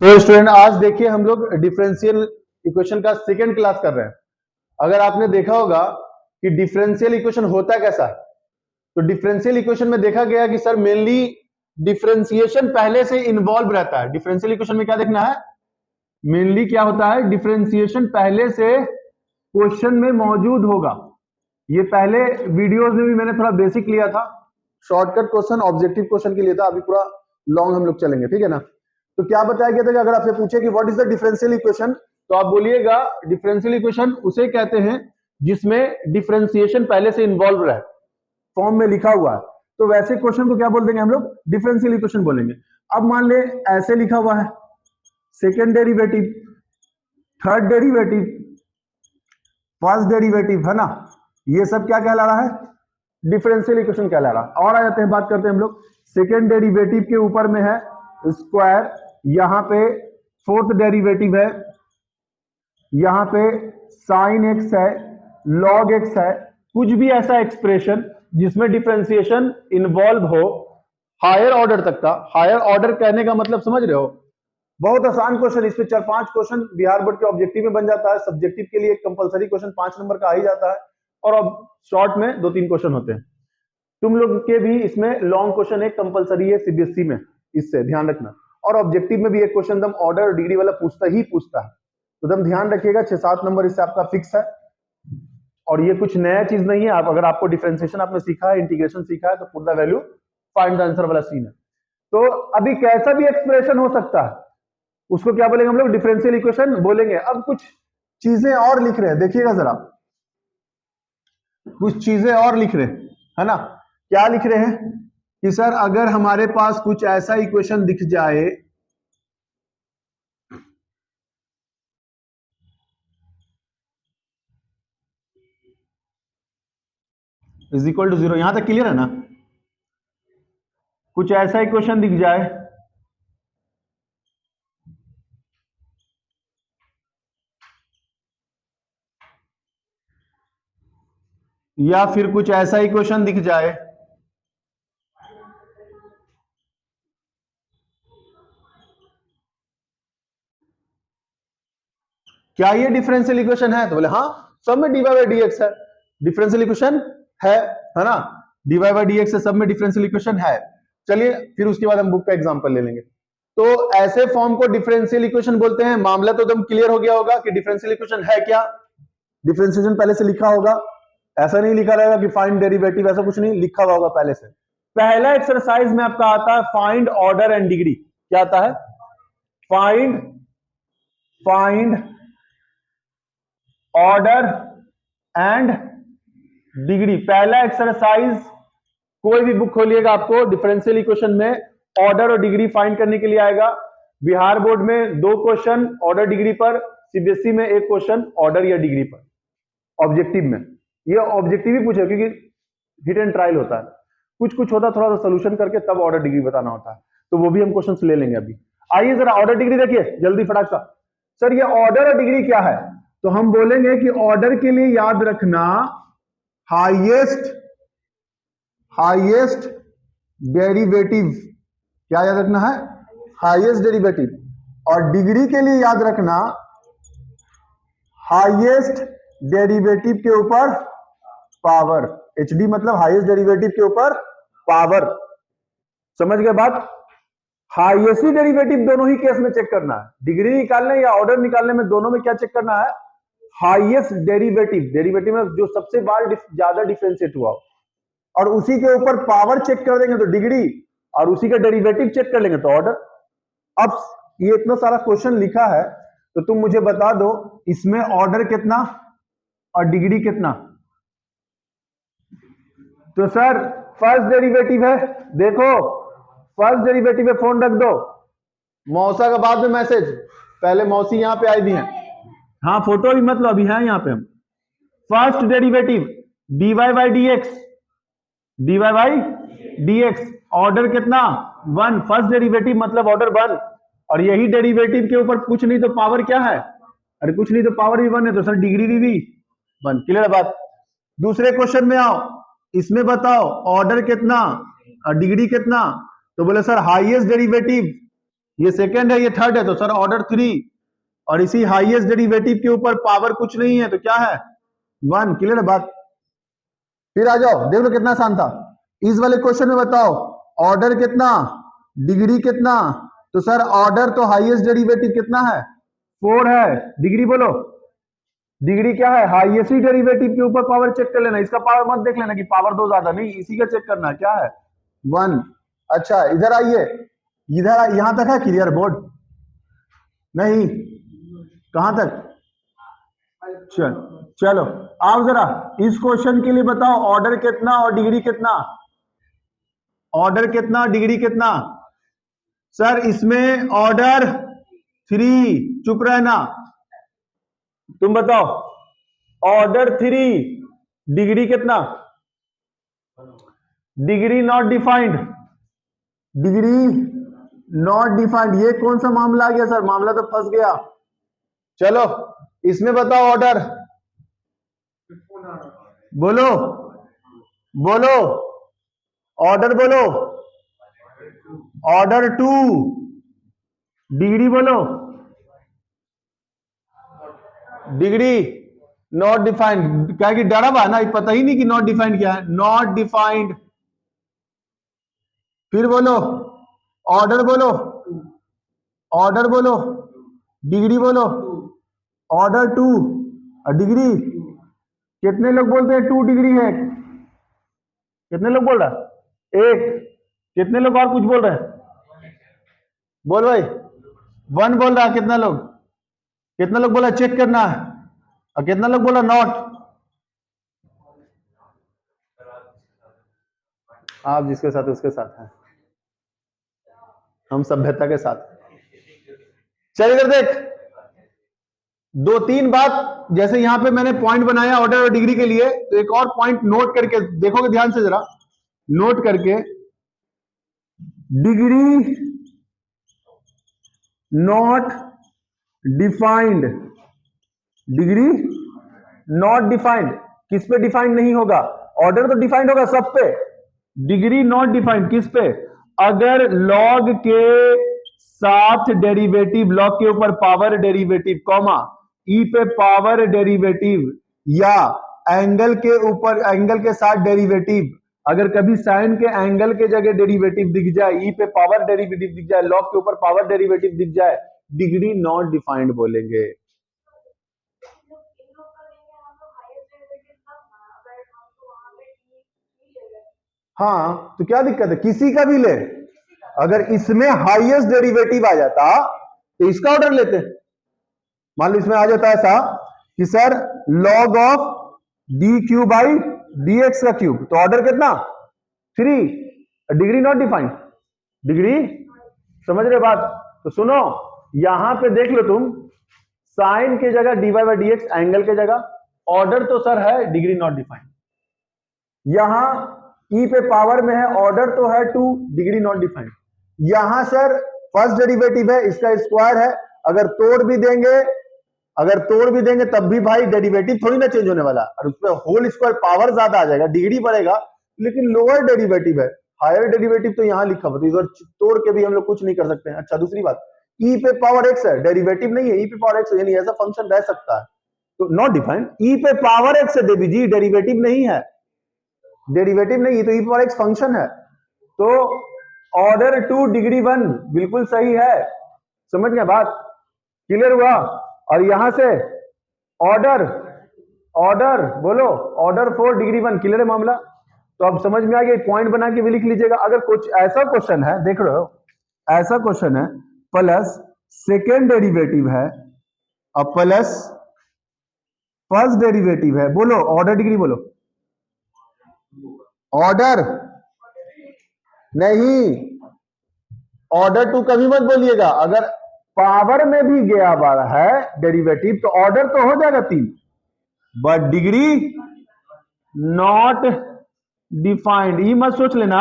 तो स्टूडेंट आज देखिए हम लोग डिफरेंशियल इक्वेशन का सेकंड क्लास कर रहे हैं। अगर आपने देखा होगा कि डिफरेंशियल इक्वेशन होता कैसा है, तो डिफरेंशियल इक्वेशन में देखा गया कि सर मेनली डिफरेंशिएशन पहले से इन्वॉल्व रहता है। डिफरेंशियल इक्वेशन में क्या देखना है, मेनली क्या होता है, डिफरेंशिएशन पहले से क्वेश्चन में मौजूद होगा। ये पहले वीडियोस में भी मैंने थोड़ा बेसिक लिया था, शॉर्टकट क्वेश्चन ऑब्जेक्टिव क्वेश्चन के लिए था। अभी पूरा लॉन्ग हम लोग चलेंगे, ठीक है ना। तो क्या बताया गया था कि अगर आपसे पूछे कि what is the differential equation, तो आप बोलिएगा डिफरेंशियल इक्वेशन उसे कहते हैं जिसमें डिफरेंशिएशन पहले से इन्वॉल्व रहे, फॉर्म में लिखा हुआ है। तो वैसे क्वेश्चन को क्या बोल देंगे हम लोग, डिफरेंशियल इक्वेशन बोलेंगे। अब मान ले ऐसे लिखा हुआ है, second derivative, third derivative, first derivative, है ना, ये सब क्या कहला रहा है, डिफरेंशियल इक्वेशन कहला रहा है। और आ जाते हैं, बात करते हैं हम लोग सेकेंड डेरिवेटिव के ऊपर में है स्क्वायर, यहां पे फोर्थ डेरिवेटिव है, यहां पे साइन एक्स है, लॉग एक्स है, कुछ भी ऐसा एक्सप्रेशन जिसमें डिफरेंशिएशन इन्वॉल्व हो हायर ऑर्डर तक का। हायर ऑर्डर कहने का मतलब समझ रहे हो, बहुत आसान क्वेश्चन, इस पे 4-5 क्वेश्चन बिहार बोर्ड के ऑब्जेक्टिव में बन जाता है। सब्जेक्टिव के लिए कंपलसरी क्वेश्चन 5 नंबर का आ ही जाता है, और अब शॉर्ट में 2-3 क्वेश्चन होते हैं। तुम लोग के भी इसमें लॉन्ग क्वेश्चन एक कंपलसरी है सीबीएसई में, इससे ध्यान रखना। और ऑब्जेक्टिव में भी एक क्वेश्चन दम ऑर्डर और डिग्री वाला पूछता है, तो दम ध्यान रखिएगा 6-7 नंबर इससे आपका फिक्स है। और ये कुछ नया चीज नहीं है। आप अगर आपको डिफरेंशिएशन आपने सीखा है, इंटीग्रेशन सीखा है, तो put the value find the answer वाला सीन है। तो अभी कैसा भी एक्सप्रेशन हो सकता है, उसको क्या बोलेंगे हम लोग, डिफरेंशियल इक्वेशन बोलेंगे। अब कुछ चीजें और लिख रहे हैं, देखिएगा जरा, कुछ चीजें और लिख रहे हैं, है ना। क्या लिख रहे हैं कि सर अगर हमारे पास कुछ ऐसा इक्वेशन दिख जाए, इज इक्वल टू 0, यहां तक क्लियर है ना। कुछ ऐसा इक्वेशन दिख जाए या फिर कुछ ऐसा इक्वेशन दिख जाए क्या ये डिफरेंशियल इक्वेशन है, तो बोले हाँ, सब में dy बाई dx है, डिफरेंशियल इक्वेशन है ना। dy बाई dx है, सब में डिफरेंशियल इक्वेशन है। चलिए फिर उसके बाद हम बुक का एग्जांपल ले लेंगे। तो ऐसे फॉर्म को डिफरेंशियल इक्वेशन बोलते हैं। मामला तो एकदम क्लियर हो गया होगा कि डिफरेंशियल इक्वेशन है क्या, डिफरेंशिएशन पहले से लिखा होगा, ऐसा नहीं लिखा रहेगा कि फाइंड डेरिवेटिव, ऐसा कुछ नहीं लिखा हुआ होगा पहले से। पहला एक्सरसाइज में आपका आता है फाइंड ऑर्डर एंड डिग्री। क्या आता है, फाइंड ऑर्डर एंड डिग्री। पहला एक्सरसाइज, कोई भी बुक खोलिएगा आपको डिफरेंशियल इक्वेशन में ऑर्डर और डिग्री फाइंड करने के लिए आएगा। बिहार बोर्ड में 2 क्वेश्चन ऑर्डर डिग्री पर, सीबीएसई में 1 क्वेश्चन ऑर्डर या डिग्री पर। ऑब्जेक्टिव में ये ऑब्जेक्टिव ही पूछे, क्योंकि हिट एंड ट्रायल होता है, कुछ कुछ होता है थोड़ा सा सोल्यूशन करके तब ऑर्डर डिग्री बताना होता है। तो वो भी हम क्वेश्चन ले लेंगे अभी। आइए जरा ऑर्डर डिग्री देखिए जल्दी फटाक सा। सर ये ऑर्डर और डिग्री क्या है, तो हम बोलेंगे कि ऑर्डर के लिए याद रखना हाईएस्ट डेरिवेटिव। क्या याद रखना है, हाईएस्ट डेरिवेटिव। और डिग्री के लिए याद रखना हाईएस्ट डेरिवेटिव के ऊपर पावर। एचडी मतलब हाईएस्ट डेरिवेटिव के ऊपर पावर। समझ गए बात। हाईएस्ट डेरिवेटिव दोनों ही केस में चेक करना है, डिग्री निकालने या ऑर्डर निकालने में, दोनों में क्या चेक करना है, हाईएस्ट डेरिवेटिव। डेरिवेटिव में जो सबसे बार ज्यादा डिफरेंशिएट हुआ, और उसी के ऊपर पावर चेक कर देंगे तो डिग्री, और उसी का डेरिवेटिव चेक कर लेंगे तो ऑर्डर। अब ये इतना सारा क्वेश्चन लिखा है, तो तुम मुझे बता दो इसमें ऑर्डर कितना और डिग्री कितना। तो सर फर्स्ट डेरिवेटिव है, देखो फर्स्ट डेरिवेटिव है, फोन रख दो, मौसा का बाद में मैसेज, पहले मौसी यहां पे आई भी है। हाँ फोटो भी मत लो, अभी है यहाँ पे हम। First derivative dy by dx, order कितना 1, फर्स्ट डेरिवेटिव मतलब ऑर्डर 1, और यही डेरिवेटिव के ऊपर कुछ नहीं तो पावर क्या है, अरे कुछ नहीं तो पावर भी 1 है, तो सर डिग्री भी 1। क्लियर है बात। दूसरे क्वेश्चन में आओ, इसमें बताओ ऑर्डर कितना और डिग्री कितना, तो बोले सर हाईएस्ट डेरिवेटिव ये सेकंड है, ये थर्ड है, तो सर ऑर्डर 3, और इसी हाईएस्ट डेरिवेटिव के ऊपर पावर कुछ नहीं है तो क्या है 1। क्लियर है बात। फिर आ जाओ, देख लो कितना आसान था। इस वाले क्वेश्चन में बताओ ऑर्डर कितना, डिग्री कितना, तो सर ऑर्डर तो हाईएस्ट डेरिवेटिव कितना है 4 है, डिग्री बोलो, डिग्री क्या है हाईएस्ट डेरिवेटिव के ऊपर पावर चेक कर लेना, इसका पावर मत देख लेना कि पावर 2 ज्यादा, नहीं इसी का चेक करना क्या है 1। अच्छा इधर आइए, इधर यहां तक है क्लियर बोर्ड, नहीं कहां तक, चलो आप जरा इस क्वेश्चन के लिए बताओ ऑर्डर कितना और डिग्री कितना, ऑर्डर कितना डिग्री कितना। सर इसमें ऑर्डर 3, चुप रहना, तुम बताओ ऑर्डर 3, डिग्री कितना, degree not defined, degree not defined, ये कौन सा मामला आ गया सर, मामला तो फंस गया। चलो इसमें बताओ ऑर्डर, बोलो बोलो ऑर्डर बोलो, ऑर्डर 2, डिग्री बोलो, डिग्री नॉट डिफाइंड, क्या कि डरा हुआ ना, पता ही नहीं कि नॉट डिफाइंड क्या है, नॉट डिफाइंड। फिर बोलो ऑर्डर बोलो, ऑर्डर बोलो, डिग्री बोलो, ऑर्डर 2 और डिग्री। कितने लोग बोलते हैं 2 डिग्री है, कितने लोग बोल रहा है 1, कितने लोग और कुछ बोल रहे हैं, बोल भाई 1 बोल रहा है, कितना लोग, कितना लोग बोला चेक करना है, और कितना लोग बोला नॉट। आप जिसके साथ उसके साथ हैं, हम सभ्यता के साथ। चल इधर देख, 2-3 बात, जैसे यहां पे मैंने पॉइंट बनाया ऑर्डर और डिग्री के लिए, तो एक और पॉइंट नोट करके देखोगे ध्यान से जरा, नोट करके, degree not defined, degree not defined, किस पे डिफाइंड नहीं होगा, ऑर्डर तो डिफाइंड होगा सब पे, डिग्री नॉट डिफाइंड किस पे, अगर लॉग के साथ डेरिवेटिव, लॉग के ऊपर पावर डेरिवेटिव, कॉमा ई पे पावर डेरिवेटिव, या एंगल के ऊपर एंगल के साथ डेरिवेटिव, अगर कभी साइन के एंगल के जगह डेरिवेटिव दिख जाए, ई पे पावर डेरिवेटिव दिख जाए, लॉग के ऊपर पावर डेरिवेटिव दिख जाए, डिग्री नॉट डिफाइंड बोलेंगे। हाँ तो क्या दिक्कत है, किसी का भी ले, अगर इसमें हाईएस्ट डेरिवेटिव आ जाता तो इसका ऑर्डर लेते। मान लो इसमें आ जाता ऐसा कि sir log of D Q by D x का क्यूब, तो ऑर्डर कितना 3, डिग्री नॉट डिफाइंड, डिग्री, समझ रहे बात। तो सुनो यहां पे देख लो तुम, साइन के जगह D Y by D X, angle के जगह, ऑर्डर तो सर है डिग्री नॉट डिफाइंड, यहां ई पे पावर में है, ऑर्डर तो है 2, डिग्री नॉट डिफाइंड, यहां सर फर्स्ट डेरिवेटिव है, इसका स्क्वायर है, अगर तोड़ भी देंगे, अगर तोड़ भी देंगे तब भी भाई डेरिवेटिव थोड़ी ना चेंज होने वाला, और उसमें होल स्क्वायर पावर ज्यादा आ जाएगा, डिग्री बढ़ेगा, लेकिन लोअर डेरिवेटिव है, हायर डेरिवेटिव तो यहां लिखा हुआ, तो इधर तोड़ के भी हम लोग कुछ नहीं कर सकते हैं। अच्छा दूसरी बात, ई पे पावर एक्स है, डेरिवेटिव नहीं है, ई पे पावर एक्स, यानी ऐसा फंक्शन रह सकता है, तो नॉट डिफाइंड, ई पे पावर एक्स है देवी जी, डेरिवेटिव नहीं है, डेरिवेटिव नहीं, तो ई पे पावर एक्स फंक्शन है, तो ऑर्डर 2 डिग्री 1 बिल्कुल सही है, समझ गए बात, क्लियर हुआ। और यहां से ऑर्डर, ऑर्डर बोलो, ऑर्डर 4 डिग्री 1, क्लियर है मामला। तो अब समझ में आ गया, पॉइंट बना के भी लिख लीजिएगा। अगर कुछ ऐसा क्वेश्चन है, देख रहे हो ऐसा क्वेश्चन है, प्लस सेकेंड डेरिवेटिव है और प्लस फर्स्ट डेरिवेटिव है, बोलो ऑर्डर डिग्री बोलो, ऑर्डर नहीं, ऑर्डर 2 कभी मत बोलिएगा, अगर पावर में भी गया हुआ है डेरिवेटिव तो ऑर्डर तो हो जाएगा 3, बट डिग्री नॉट डिफाइंड। ये मत सोच लेना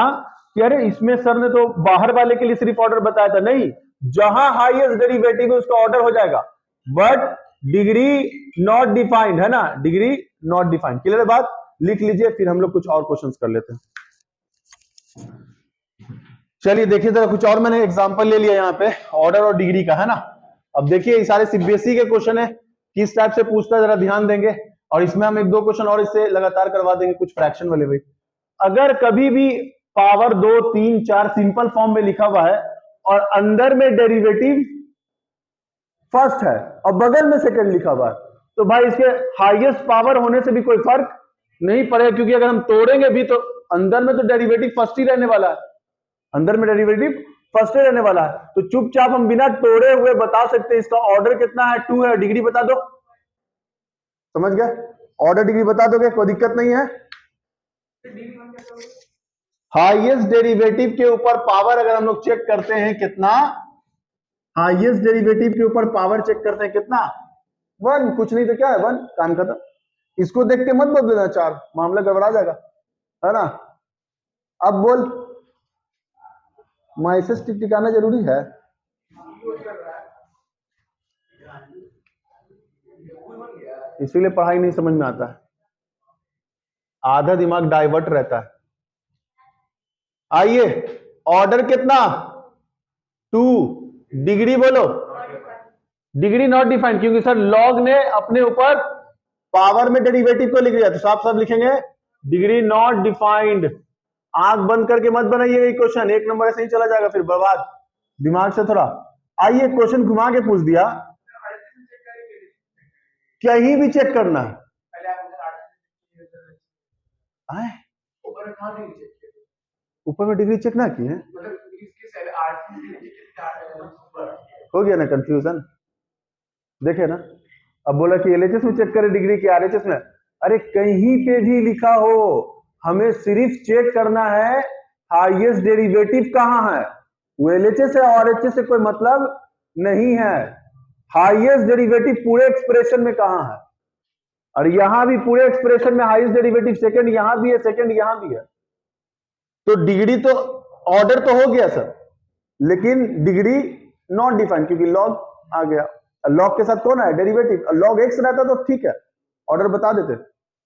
कि अरे इसमें सर ने तो बाहर वाले के लिए सिर्फ ऑर्डर बताया था, नहीं, जहां हाईएस्ट डेरिवेटिव है उसका ऑर्डर हो जाएगा, बट डिग्री नॉट डिफाइंड है ना, डिग्री नॉट डिफाइंड, क्लियर है बात। लिख लीजिए, फिर हम लोग कुछ और क्वेश्चंस कर लेते हैं। चलिए देखिए जरा कुछ और, मैंने एग्जांपल ले लिया यहाँ पे ऑर्डर और डिग्री का, है ना। अब देखिए ये सारे सीबीएसई के क्वेश्चन है, किस टाइप से पूछता है जरा ध्यान देंगे, और इसमें हम एक दो क्वेश्चन और इससे लगातार करवा देंगे, कुछ फ्रैक्शन वाले भाई। अगर कभी भी पावर 2, 3, 4 सिंपल फॉर्म में लिखा हुआ है और अंदर में डेरिवेटिव फर्स्ट है और बगल में सेकंड लिखा हुआ है, तो भाई इसके हाईएस्ट पावर होने से भी कोई फर्क नहीं पड़ेगा, क्योंकि अगर हम तोड़ेंगे भी तो अंदर में तो डेरिवेटिव फर्स्ट ही रहने वाला है, अंदर में डेरिवेटिव फर्स्ट ही रहने वाला है। तो चुपचाप हम बिना तोड़े हुए बता सकते हैं इसका ऑर्डर कितना है, 2 है, डिग्री बता दो। समझ गए? ऑर्डर डिग्री बता दोगे, कोई दिक्कत नहीं है। हाईएस्ट डेरिवेटिव के ऊपर पावर अगर हम लोग चेक करते हैं कितना, हाईएस्ट डेरिवेटिव के ऊपर पावर चेक करते हैं कितना, 1, कुछ नहीं तो क्या है 1, काम खत्म। इसको देख के मत बदल देना 4, मामला गड़बड़ा जाएगा, है ना। अब बोल, मैसेज टिकाना जरूरी है। इसीलिए पढ़ाई नहीं समझ में आता है, आधा दिमाग डाइवर्ट रहता है। आइए, ऑर्डर कितना 2, डिग्री बोलो, डिग्री नॉट डिफाइंड, क्योंकि सर लॉग ने अपने ऊपर पावर में डेरिवेटिव को लिख दिया, तो साफ साफ लिखेंगे डिग्री नॉट डिफाइंड। आंख बंद करके मत बनाइए क्वेश्चन, 1 नंबर ऐसे ही चला जाएगा फिर बर्बाद, दिमाग से थोड़ा। आइए क्वेश्चन घुमा के पूछ दिया, कहीं भी चेक करना है, ऊपर में डिग्री चेक ना की है, हो गया ना कंफ्यूजन, देखे ना। अब बोला कि एलएचएस में चेक करें डिग्री की, आरएचएस में, अरे कहीं पे भी लिखा हो, हमें सिर्फ चेक करना है हाईएस्ट डेरिवेटिव कहां है, वो एलएचएस है और आरएचएस से कोई मतलब नहीं है। हाईएस्ट डेरिवेटिव पूरे एक्सप्रेशन में कहां है, और यहां भी पूरे एक्सप्रेशन में हाईएस्ट डेरिवेटिव सेकंड यहां भी है, सेकंड यहां भी है। तो डिग्री तो ऑर्डर तो हो गया सर, लेकिन डिग्री नॉट डिफाइंड, क्योंकि लॉग आ गया, लॉग के साथ कौन है डेरिवेटिव, लॉग एक्स रहता तो ठीक है, ऑर्डर बता देते,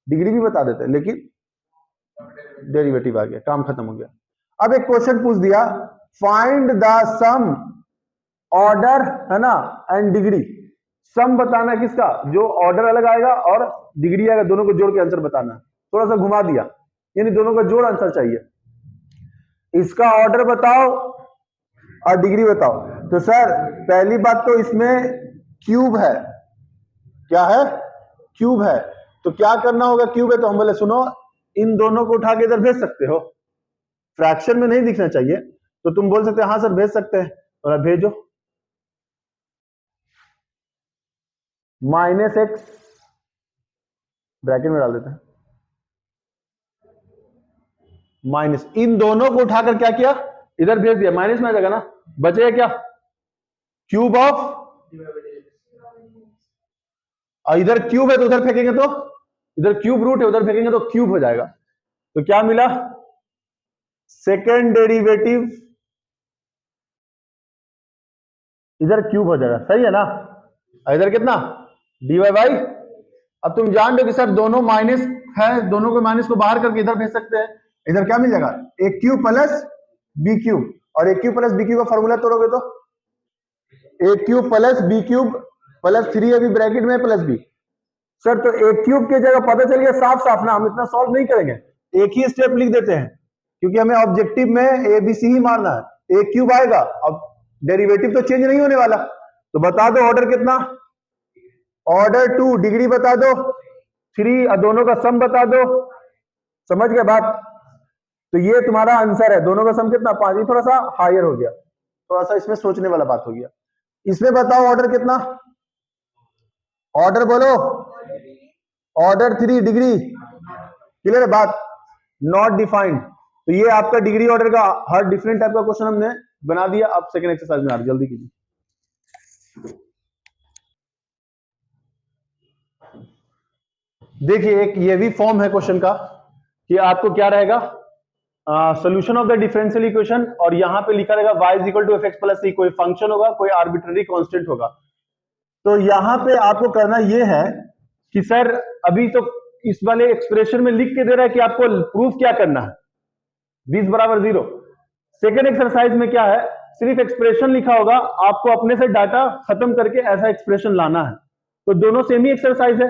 डिग्री भी बता देते, लेकिन डेरिवेटिव आ गया, काम खत्म हो गया। अब एक क्वेश्चन पूछ दिया, फाइंड द सम ऑर्डर, है ना, एंड डिग्री। सम बताना किसका, जो ऑर्डर अलग आएगा और डिग्री आएगा, दोनों को जोड़ के आंसर बताना। थोड़ा सा घुमा दिया, यानी दोनों का जोड़ आंसर चाहिए। इसका ऑर्डर बताओ और डिग्री बताओ। तो सर पहली बात तो इसमें क्यूब है, क्या है, क्यूब है, तो क्या करना होगा, क्यूब है तो हम बोले सुनो, इन दोनों को उठा के इधर भेज सकते हो, फ्रैक्शन में नहीं दिखना चाहिए, तो तुम बोल सकते हैं हाँ सर भेज सकते हैं, और भेजो। -x ब्रैकेट में डाल देते हैं, माइनस, इन दोनों को उठाकर क्या किया, इधर भेज दिया, माइनस में आ जाएगा ना, बचेगा क्या, क्यूब ऑफ, और इधर क्यूब है तो उधर फेंकेंगे तो, इधर क्यूब रूट है उधर फेंकेंगे तो क्यूब हो जाएगा। तो क्या मिला, सेकेंड डेरिवेटिव इधर क्यूब हो जाएगा, सही है ना। इधर कितना dy बाई, अब तुम जान दो कि सर दोनों माइनस है, दोनों को माइनस को बाहर करके इधर भेज सकते हैं, इधर क्या मिल जाएगा, a cube plus b cube, और a cube plus b cube का फॉर्मूला तोड़ोगे तो a cube plus b cube plus 3 अभी ब्रैकेट में प्लस बी। सर तो ए क्यूब की जगह पता चल गया साफ साफ ना, हम इतना सॉल्व नहीं करेंगे, एक ही स्टेप लिख देते हैं, क्योंकि हमें ऑब्जेक्टिव में ए बी सी ही मारना है। ए क्यूब आएगा, अब डेरिवेटिव तो चेंज नहीं होने वाला, तो बता दो ऑर्डर कितना, ऑर्डर 2, डिग्री बता दो 3, और दोनों का सम बता दो। समझ गए बात, तो ये तुम्हारा आंसर है, दोनों का सम कितना 5, ये थोड़ा सा हायर हो गया, थोड़ा सा इसमें सोचने वाला बात हो गया। इसमें बताओ ऑर्डर कितना, ऑर्डर बोलो, ऑर्डर 3, डिग्री, क्लियर है बात, नॉट डिफाइंड। तो ये आपका डिग्री ऑर्डर का हर डिफरेंट टाइप का क्वेश्चन हमने बना दिया। अब सेकंड एक्सरसाइज में आ रहे, जल्दी कीजिए। देखिए एक ये भी फॉर्म है क्वेश्चन का कि आपको क्या रहेगा, solution of the differential equation, और यहां पे लिखा रहेगा y is equal to fx plus c, कोई फंक्शन होगा, कोई आर्बिट्ररी कांस्टेंट होगा। तो यहां पे आपको करना ये है कि सर अभी तो इस वाले एक्सप्रेशन में लिख के दे रहा है कि आपको प्रूफ क्या करना है, 20 बराबर 0, सेकेंड एक्सरसाइज में क्या है, सिर्फ एक्सप्रेशन लिखा होगा, आपको अपने से डाटा खत्म करके ऐसा एक्सप्रेशन लाना है। तो दोनों सेम ही एक्सरसाइज है,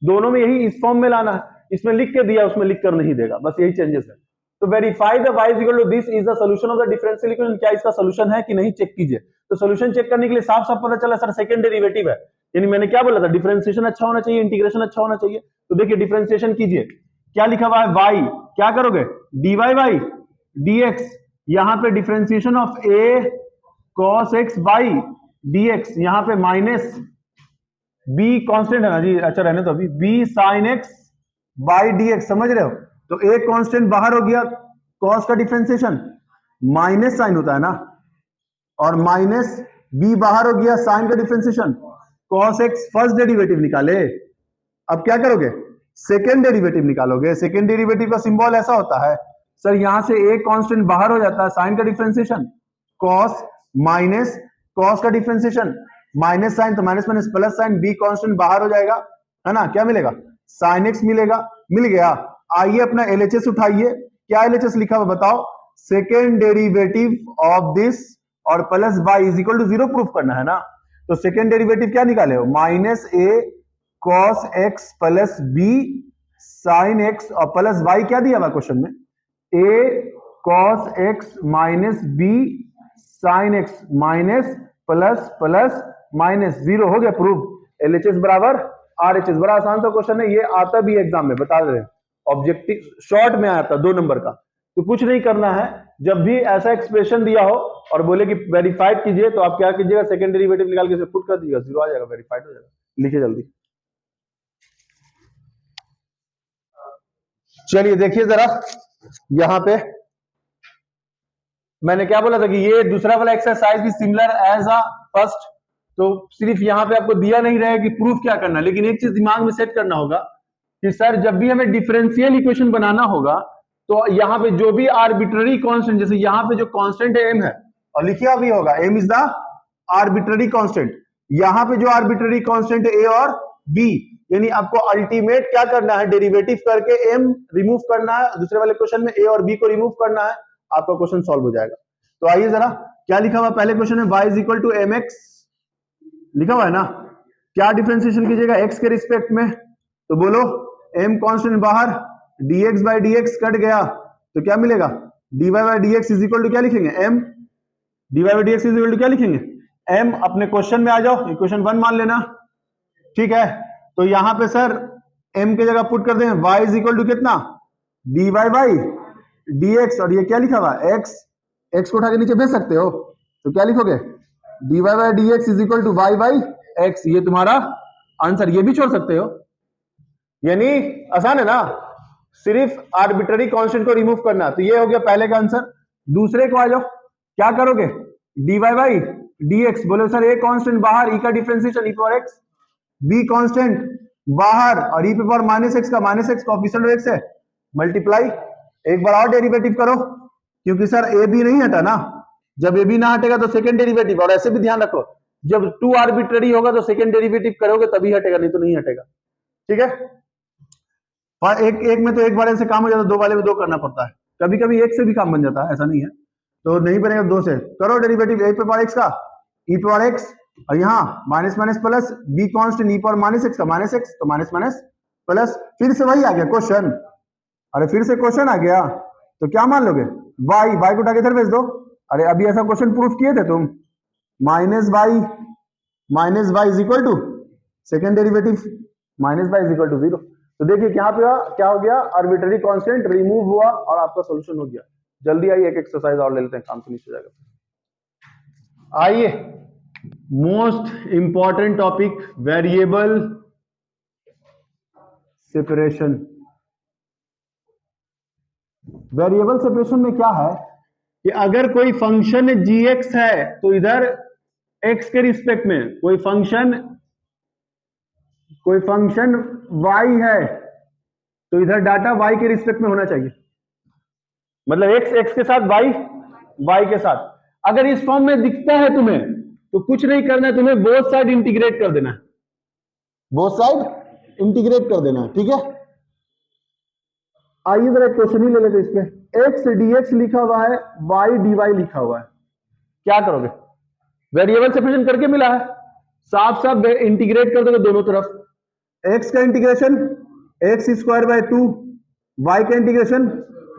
दोनों में यही इस फॉर्म में लाना है, इसमें लिख के दिया उसमें लिख कर नहीं देगा, बस यही चेंजेस है। तो verify the y equal to this is the solution of the differential equation, क्या इसका सॉल्यूशन है कि नहीं चेक कीजिए। तो सॉल्यूशन चेक करने के लिए साफ साफ पता चला सर सेकंड डेरिवेटिव है, यानी मैंने क्या बोला था, डिफरेंशिएशन अच्छा होना चाहिए, इंटीग्रेशन अच्छा होना चाहिए। तो देखिए डिफरेंशिएशन कीजिए, क्या लिखा हुआ है y, क्या करोगे dy बाई dx, यहां पे differentiation of a cos x by dx, यहां पे माइनस b कांस्टेंट है ना जी, अच्छा रहने तो अभी b sin x by dx, समझ रहे हो। तो a कांस्टेंट बाहर हो गया, cos का डिफरेंशिएशन माइनस साइन होता है ना, और माइनस b बाहर हो गया, sin का differentiation cos x, first derivative निकाले। अब क्या करोगे, सेकेंड डेरिवेटिव निकालोगे। सेकेंड डेरिवेटिव का सिंबल ऐसा होता है सर, यहां से a कांस्टेंट बाहर हो जाता है, sin का डिफरेंशिएशन cos माइनस cos का डिफरेंशिएशन माइनस साइन, तो minus minus plus sign, b constant बाहर हो जाएगा, है ना, क्या मिलेगा sin x मिलेगा, मिल गया। आइए अपना LHS उठाइए, क्या LHS लिखा हुआ बताओ, सेकेंड डेरिवेटिव ऑफ दिस और plus y is equal to 0 proof करना है ना। तो सेकेंड डेरिवेटिव क्या निकाले हो, minus a cos x plus b sin x और प्लस y, क्या दिया हुआ क्वेश्चन में, a cos x minus b sin x minus plus plus minus 0, हो गया प्रूफ। LHS बराबर RHS, बड़ा आसान सा क्वेश्चन है, ये आता भी एग्जाम में, बता दे, ऑब्जेक्टिव शॉर्ट में आया था 2 नंबर का। तो कुछ नहीं करना है, जब भी ऐसा एक्सप्रेशन दिया हो और बोले कि वेरीफाइड कीजिए, तो आप क्या कीजिएगा, सेकंड डेरिवेटिव निकाल के पुट कर दीजिएगा, 0 आ जाएगा, वेरीफाइड हो जाएगा। लिखिए जल्दी, चलिए देखिए जरा, यहां पे मैंने क्या बोला था कि ये दूसरा वाला एक्सरसाइज भी सिमिलर एज अ फर्स्ट, तो सिर्फ यहां पे आपको दिया नहीं रहा है कि प्रूफ क्या करना, लेकिन एक चीज दिमाग में सेट करना होगा कि सर जब भी हमें डिफरेंशियल इक्वेशन बनाना होगा, तो यहां पे जो भी आर्बिट्ररी कांस्टेंट, जैसे यहां पे जो कांस्टेंट है m है, और लिखिया भी होगा m is the arbitrary constant, यहां पे जो आर्बिट्ररी कांस्टेंट है a और b, यानी आपको अल्टीमेट क्या करना है, डेरिवेटिव करके m रिमूव करना है, दूसरे वाले क्वेश्चन में a और b को रिमूव करना है, आपका क्वेश्चन सॉल्व हो जाएगा। तो आइए जरा, क्या लिखा हुआ पहले क्वेश्चन में, y is equal to mx लिखा हुआ है ना, क्या डिफरेंशिएशन कीजिएगा x के रिस्पेक्ट में, तो बोलो m कांस्टेंट बाहर, dx बाई dx कट गया, तो क्या मिलेगा, dy by dx is equal to क्या लिखेंगे, m, dy by dx is equal to क्या लिखेंगे, m। अपने क्वेश्चन में आ जाओ, इक्वेशन 1 मान लेना, ठीक है। तो यहां पे सर m की जगह पुट कर दें, y इज इक्वल टू कितना, dy बाई dx, और ये क्या लिखा हुआ x, x को उठा के नीचे भेज सकते हो, तो क्या लिखोगे, dy by dx is equal to y by x, ये तुम्हारा आंसर। ये भी छोड़ सकते हो, यानी आसान है ना, सिर्फ आर्बिट्ररी कांस्टेंट को रिमूव करना। तो ये हो गया पहले का आंसर। दूसरे को आ जाओ, क्या करोगे, dy बाई dx, बोलो सर a कांस्टेंट बाहर, e का differentiation e power x, b constant बाहर और e पावर माइनस x का minus x coefficient of x है, मल्टीप्लाई, एक बार और डेरिवेटिव करो, क्योंकि सर ए बी नहीं हटा ना, जब ए बी ना हटेगा तो सेकंड डेरिवेटिव, और ऐसे भी ध्यान रखो जब 2 आर्बिट्ररी होगा तो सेकंड डेरिवेटिव करोगे तभी हटेगा, नहीं तो नहीं हटेगा, ठीक है। और एक में तो एक बार से काम हो जाता है, 2 वाले में 2 करना पड़ता है, कभी कभी एक से भी काम बन जाता है, ऐसा नहीं है, तो नहीं बनेगा 2 से। करो डेरिवेटिव ए पावर x का e पावर x, और यहाँ minus minus plus, b constant e power minus x का माइनस x, तो माइनस माइनस प्लस, फिर से वही आ गया क्वेश्चन, अरे फिर से क्वेश्चन आ गया, तो क्या मान लोगे, y को उठा के इधर भेज दो। अरे अभी ऐसा क्वेश्चन प्रूफ किए थे तुम, minus y is equal to second derivative minus y is equal to 0। तो देखिए यहाँ पे क्या हो गया, आर्बिट्ररी कांस्टेंट रिमूव हुआ और आपका सॉल्यूशन हो गया। जल्दी आइए एक एक्सरसाइज और ले लेते हैं, काम फिनिश हो जाएगा। आइए most important topic, variable separation. Variable separation में क्या है कि अगर कोई फंक्शन gx है तो इधर x के रिस्पेक्ट में कोई फंक्शन y है तो इधर डाटा y के रिस्पेक्ट में होना चाहिए, मतलब x के साथ y के साथ। अगर इस फॉर्म में दिखता है तुम्हें तो कुछ नहीं करना है, तुम्हें बोथ साइड इंटीग्रेट कर देना है, बोथ साइड इंटीग्रेट कर देना है, ठीक है। आइए जरा एक क्वेश्चन ही ले लेते इस पे। एक्स dx लिखा हुआ है, y dy लिखा हुआ है, क्या करोगे? वेरिएबल सेपरेशन करके मिला है, साफ साफ इंटीग्रेट कर दोगे दोनों तरफ। x का integration x square by 2, y का इंटीग्रेशन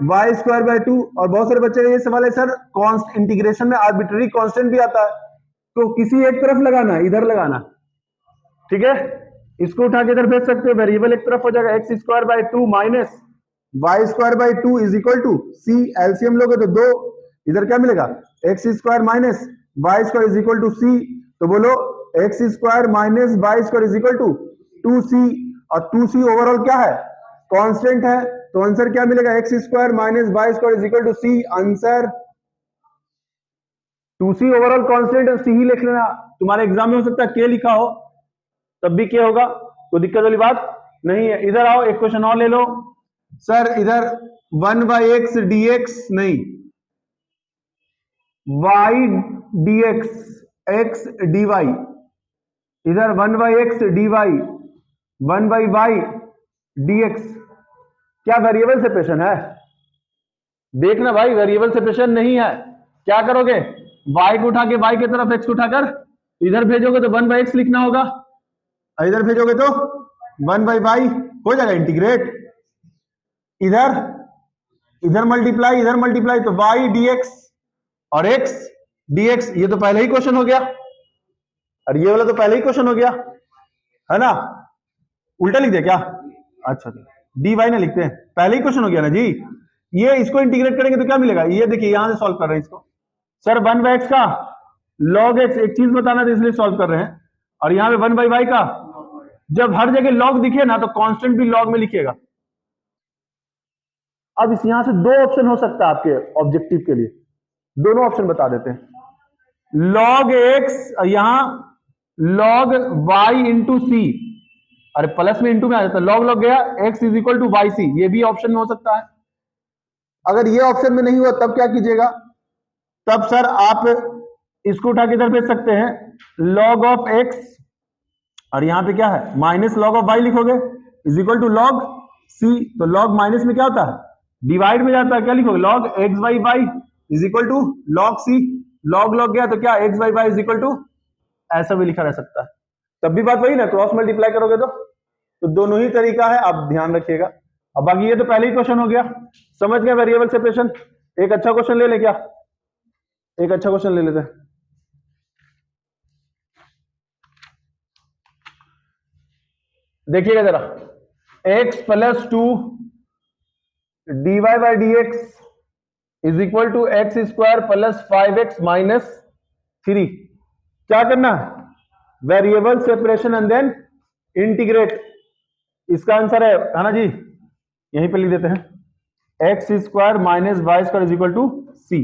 वाई स्क्वायर बाय 2। और बहुत सारे बच्चे का ये सवाल है सर कॉन्स्ट इंटीग्रेशन में आर्बिट्ररी कांस्टेंट भी आता है, तो किसी एक तरफ लगाना, इधर लगाना, ठीक है? इसको उठा के इधर भेज सकते हो, वेरिएबल एक तरफ हो जाएगा, x square by 2 minus Y square by 2 is equal to c. LCM लोगे तो 2, इधर क्या मिलेगा? X square minus Y square is equal to c. तो बोलो x square minus Y square is equal to 2c, और 2c ओवरऑल क्या है? कांस्टेंट है। तो आंसर क्या मिलेगा? X square minus Y square is equal to C. Answer 2c overall constant है, सी ही लिख लेना। तुम्हारे एग्जाम में हो सकता है के लिखा हो, तब भी क्या होगा, कोई दिक्कत वाली बात नहीं है। इधर आओ, एक क्वेश्चन और ले लो सर। इधर 1/x dx नहीं, y dx x dy, इधर 1/x dy 1/y dx, क्या वेरिएबल सेपरेशन है? देखना भाई, वेरिएबल सेपरेशन नहीं है। क्या करोगे? y को उठा के y की तरफ x को उठाकर इधर भेजोगे तो 1/x लिखना होगा, इधर भेजोगे तो 1/y हो जाएगा इंटीग्रेट। इधर मल्टीप्लाई, इधर मल्टीप्लाई, तो y dx और x dx, ये तो पहले ही क्वेश्चन हो गया, और ये वाला तो पहले ही क्वेश्चन हो गया, है ना? उल्टा लिख दिया क्या? अच्छा, dy ना लिखते हैं, पहले ही क्वेश्चन हो गया ना जी। ये इसको इंटीग्रेट करेंगे तो क्या मिलेगा? ये देखिए यहां से सॉल्व कर रहे हैं इसको सर। 1/x का log x, एक चीज बताना था इसलिए सॉल्व कर रहे हैं, और यहां पे 1/y का, जब हर जगह log दिखे ना तो कांस्टेंट भी log में लिखिएगा। अब इस यहां से दो ऑप्शन हो सकता है आपके ऑब्जेक्टिव के लिए, दोनों ऑप्शन बता देते हैं। log x, यहां log y इंटू सी, अरे प्लस में इंटू में आ जाता है, log log गया, x is equal to Y C, ये भी ऑप्शन में हो सकता है। अगर ये ऑप्शन में नहीं हुआ तब क्या कीजिएगा? तब सर आप इसको उठा के इधर भेज सकते हैं, log ऑफ x, और यहां पे क्या है? माइनस log ऑफ y लिखोगे is equal to log c। तो log माइनस में क्या होता है? डिवाइड में जाता है, क्या लिखोगे? log x by y is equal to log c। log log गया तो क्या? x by y is equal to, ऐसा भी लिखा रह सकता है, तब भी बात वही ना, क्रॉस मल्टीप्लाई करोगे तो दोनों ही तरीका है, आप ध्यान रखिएगा। अब बाकी ये तो पहले ही क्वेश्चन हो गया, समझ गए वेरिएबल सेपरेशन। एक अच्छा क्वेश्चन ले ले, क्या एक अच्छा क्वेश्चन ले लेते हैं। देखिएगा जरा, x plus 2 dy by D X is equal to X square plus 5x minus 3। क्या करना है? Variable separation and then integrate. इसका आंसर है ना जी, यहीं पे लिख देते हैं, X square minus Y square is equal to C.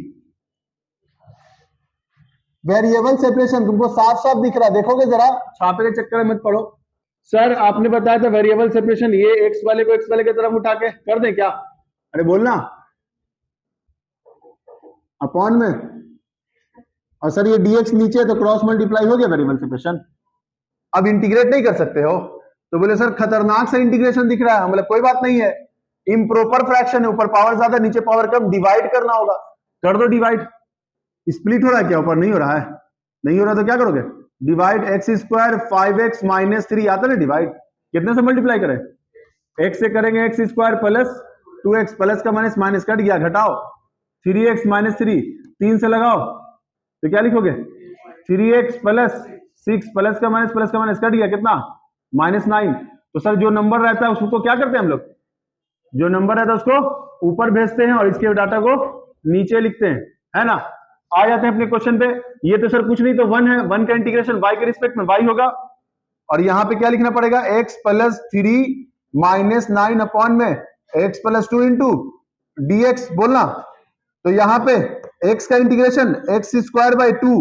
Variable separation तुमको साफ साफ दिख रहा है, देखोगे जरा, छापे के चक्कर में मत पड़ो। सर आपने बताया था वेरिएबल सेपरेशन, ये एक्स वाले को एक्स वाले की तरफ उठा के कर दे क्या? अरे बोलना, अपॉन में, और सर ये dx नीचे है तो क्रॉस मल्टीप्लाई हो गया वेरिएबल सेपरेशन। अब इंटीग्रेट नहीं कर सकते हो, तो बोले सर खतरनाक सा इंटीग्रेशन दिख रहा है। मतलब कोई बात नहीं है, इम्प्रॉपर फ्रैक्शन है, ऊपर पावर ज्यादा नीचे पावर कम, डिवाइड करना होगा, कर दो डिवाइड। स्प्लिट हो रहा है क्या? ऊपर नहीं हो रहा है, नहीं हो रहा तो क्या करोगे? Divide x square 5x minus 3 आता ना डिवाइड, कितने से मल्टीप्लाई करें? x से करेंगे x square plus 2x, plus का माइनस माइनस कट गया, घटाओ 3x माइनस 3, 3 से लगाओ तो क्या लिखोगे? 3x प्लस 6, प्लस का माइनस कट गया, कितना? -9। तो सर जो नंबर रहता है उसको क्या करते हैं हम लोग? जो नंबर रहता है उसको ऊपर भेजते हैं और इसके डाटा को नीचे लिखते हैं, है ना? आ जाते हैं अपने क्वेश्चन पे। ये तो सर कुछ नहीं, तो 1 है, 1 का इंटीग्रेशन y के रिस्पेक्ट में y होगा, और यहां पे क्या लिखना पड़ेगा? x प्लस 3 माइनस 9 अपॉन में x प्लस 2 इंटू dx बोलना। तो यहां पे x का integration x square by 2,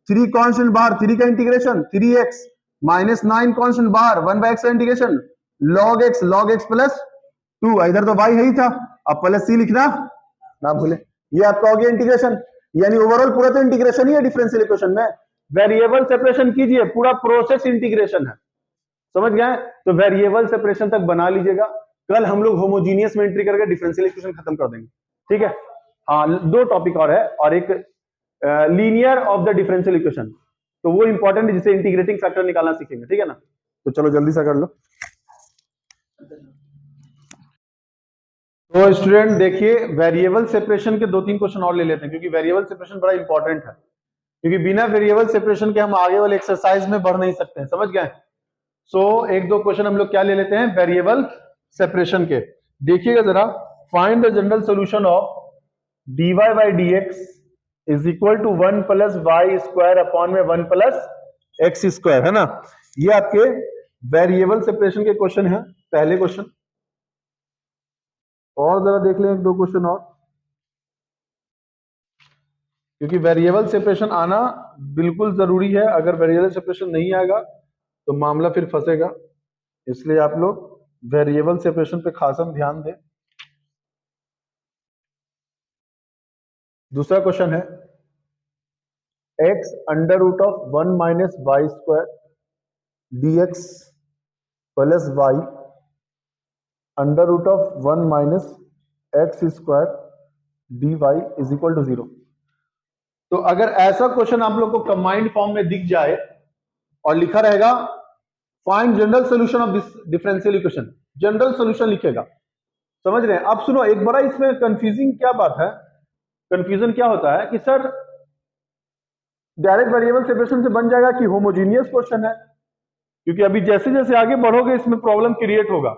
3 constant बाहर, 3 का इंटीग्रेशन 3x माइनस 9 कॉन्स्टेंट बाहर, 1/x का इंटीग्रेशन log x प्लस 2, इधर तो y है ही था, अब प्लस c लिखना ना भूले। ये आपका हो गया इंटीग्रेशन, यानी ओवरऑल पूरा तो इंटीग्रेशन ही है डिफरेंशियल इक्वेशन में। वेरिएबल सेपरेशन कीजिए, पूरा प्रोसेस इंटीग्रेशन है, समझ गए? तो वेरिएबल सेपरेशन तक बना लीजिएगा, कल हम लोग होमोजीनियस में एंट्री करके डिफरेंशियल इक्वेशन खत्म कर देंगे, ठीक है। हाँ, 2 टॉपिक और है, और एक linear of the differential equation, तो वो इंपॉर्टेंट है, जिसे इंटीग्रेटिंग फैक्टर निकालना सीखेंगे, ठीक है ना। तो चलो जल्दी से कर लो। तो स्टूडेंट देखिए, वेरिएबल सेपरेशन के 2-3 क्वेश्चन और ले लेते हैं, क्योंकि वेरिएबल सेपरेशन बड़ा इंपॉर्टेंट है, क्योंकि बिना वेरिएबल सेपरेशन के हम आगे वाले एक्सरसाइज में बढ़ नहीं सकते हैं, समझ गए। सो 1-2 क्वेश्चन हम लोग क्या ले लेते हैं, वेरिएबल सेपरेशन के। देखिएगा जरा, find the general solution of dy by dx is equal to 1 plus Y square upon में 1 प्लस एक्स स्क्वायर, है ना। ये आपके वेरिएबल सेपरेशन के क्वेश्चन है, पहले क्वेश्चन। और जरा देख लें 1-2 क्वेश्चन और, क्योंकि वेरिएबल सेपरेशन आना बिल्कुल जरूरी है। अगर वेरिएबल सेपरेशन नहीं आएगा तो मामला फिर फंसेगा, इसलिए आप लोग वेरिएबल सेपरेशन पे खासा ध्यान दें। दूसरा क्वेश्चन है x under root of 1 minus Y square dx plus Y under root of 1 minus X square dy is equal to 0। तो अगर ऐसा क्वेश्चन आप लोग को कंबाइंड फॉर्म में दिख जाए और लिखा रहेगा find general solution of this differential equation, general solution लिखेगा, समझ रहे हैं। अब सुनो, एक बड़ा इसमें कंफ्यूजिंग क्या बात है, कंफ्यूजन क्या होता है कि सर डायरेक्ट वेरिएबल सेपरेशन से बन जाएगा कि होमोजीनियस क्वेश्चन है, क्योंकि अभी जैसे जैसे आगे बढ़ोगे इसमें प्रॉब्लम क्रिएट होगा।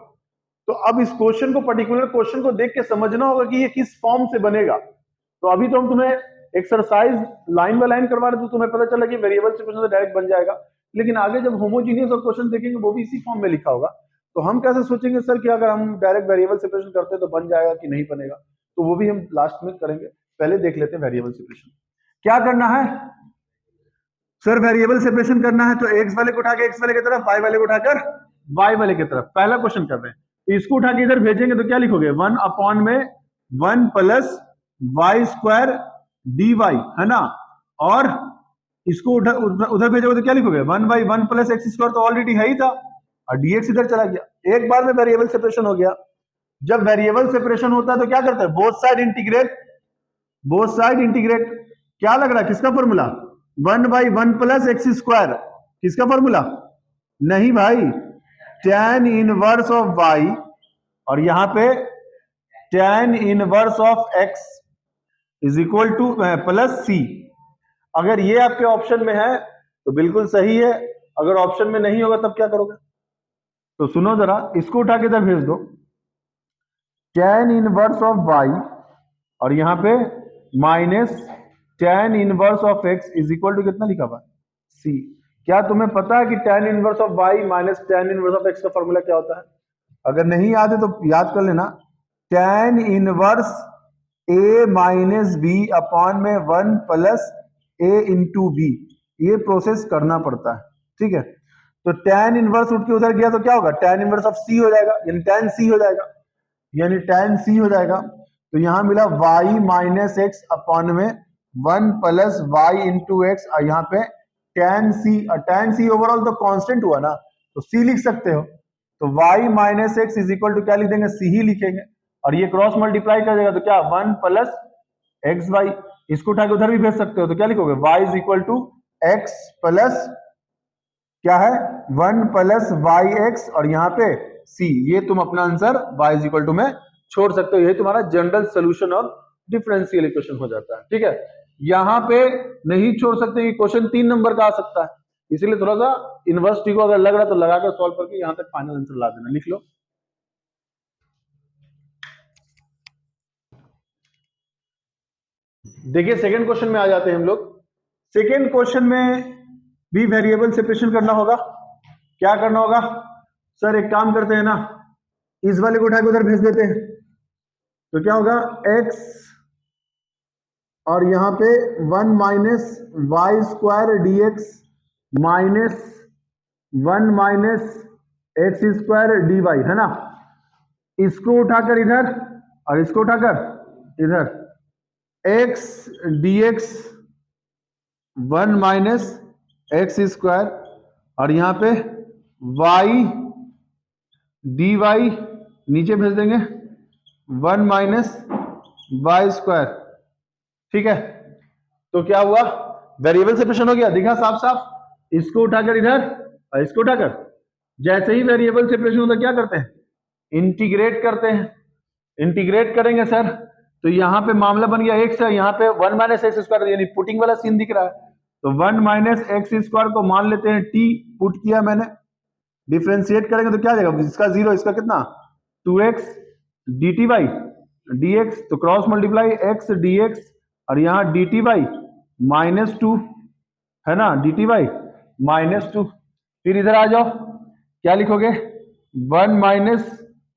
तो अब इस क्वेश्चन को, पर्टिकुलर क्वेश्चन को देख के समझना होगा कि ये किस फॉर्म से बनेगा। तो अभी तो हम तुम्हें एक्सरसाइज लाइन बाय लाइन करवा रहे, तो तुम्हें पता चला कि वेरिएबल सेपरेशन से डायरेक्ट बन जाएगा, लेकिन आगे जब होमोजीनियस और क्वेश्चन देखेंगे वो भी इसी फॉर्म में लिखा होगा। तो हम कैसे सोचेंगे सर कि अगर हम डायरेक्ट वेरिएबल सेपरेशन करते हैं तो बन जाएगा कि नहीं बनेगा, तो वो भी हम लास्ट में करेंगे। पहले देख लेते हैं वेरिएबल सेपरेशन क्या करना है। सर वेरिएबल सेपरेशन करना है तो एक्स वाले को उठा के एक्स वाले की तरफ, वाई वाले को उठाकर वाई वाले की तरफ। पहला क्वेश्चन कर रहे हैं, तो इसको उठा के इधर भेजेंगे तो क्या लिखोगे, 1 अपॉन में 1 plus Y square D Y, है ना। और इसको उधर भेजोगे तो क्या लिखोगे, 1 बाई 1 प्लस एक्स स्क्वायर, तो ऑलरेडी है ही था, और डीएक्स इधर चला गया। एक बार में वेरिएबल सेपरेशन हो गया। जब वेरिएबल सेपरेशन होता है तो क्या करते हैं, both side integrate, both side integrate. क्या लग रहा है, किसका formula, 1 by 1 plus x square, किसका फॉर्मूला, नहीं भाई, tan इनवर्स ऑफ y, और यहां पे tan inverse of x is equal to plus c. अगर ये आपके ऑप्शन में है तो बिल्कुल सही है, अगर ऑप्शन में नहीं होगा तब क्या करोगे। तो सुनो जरा, इसको उठा के इधर भेज दो, tan इनवर्स ऑफ y, और यहां पे minus tan inverse of x is equal to कितना लिखा हुआ, c। क्या तुम्हें पता है कि tan inverse of y minus tan inverse of x का फॉर्मूला क्या होता है। अगर नहीं याद है तो याद कर लेना, tan inverse a minus B upon में 1 प्लस a इंटू बी, ये प्रोसेस करना पड़ता है, ठीक है। तो tan इनवर्स उठ के उधर गया तो क्या होगा, tan इनवर्स ऑफ c हो जाएगा, यानी tan c हो जाएगा, यानी tan c हो जाएगा। तो यहां मिला y माइनस एक्स अपॉन में 1 प्लस वाई इंटू एक्स, और यहाँ पे tan c, और tan c ओवरऑल तो कांस्टेंट हुआ ना, तो c लिख सकते हो। तो y minus X is equal to क्या लिख देंगे, c ही लिखेंगे, और ये क्रॉस मल्टीप्लाई कर देगा तो क्या 1 प्लस एक्स वाई, इसको उठा के उधर भी भेज सकते हो, तो क्या लिखोगे, y is equal to X plus क्या है 1 प्लस वाई एक्स, और यहाँ पे c। ये तुम अपना answer y is equal to में छोड़ सकते हो, यही तुम्हारा जनरल सोल्यूशन और डिफरेंशियल इक्वेशन हो जाता है, ठीक है। यहां पे नहीं छोड़ सकते कि क्वेश्चन 3 नंबर का आ सकता है, इसीलिए थोड़ा सा यूनिवर्सिटी को अगर लग रहा है तो लगाकर सॉल्व करके यहां तक फाइनल आंसर ला देना, लिख लो। देखिए सेकंड क्वेश्चन में आ जाते हैं हम लोग। सेकंड क्वेश्चन में भी वेरिएबल सेपरेशन करना होगा। क्या करना होगा सर, एक काम करते हैं ना, इस वाले को उठा के उधर भेज देते हैं, तो क्या होगा x, और यहां पे 1 minus Y square D X minus 1 minus X square D Y, है ना। इसको उठाकर इधर और इसको उठाकर इधर, x D x 1 minus X square, और यहां पे y dy नीचे भेज देंगे 1 माइनस वाई स्क्वायर, ठीक है। तो क्या हुआ, वेरिएबल सेपरेशन हो गया, दिखा साफ साफ। इसको उठाकर इधर और इसको उठाकर, जैसे ही वेरिएबल सेपरेशन होता क्या करते हैं, इंटीग्रेट करते हैं। इंटीग्रेट करेंगे सर तो यहां पे मामला बन गया एक्स है, यहाँ पे 1 माइनस एक्स स्क्वायर, यानी पुटिंग वाला सीन दिख रहा है। तो 1 माइनस एक्स स्क्वायर को मान लेते हैं टी, पुट किया मैंने। डिफ्रेंशिएट करेंगे तो क्या आ जाएगा, इसका 0, इसका कितना 2x dt बाई dx, तो क्रॉस मल्टीप्लाई x dx और यहाँ dt बाई -2 है ना, dt बाई -2। फिर इधर आ जाओ, क्या लिखोगे 1 माइनस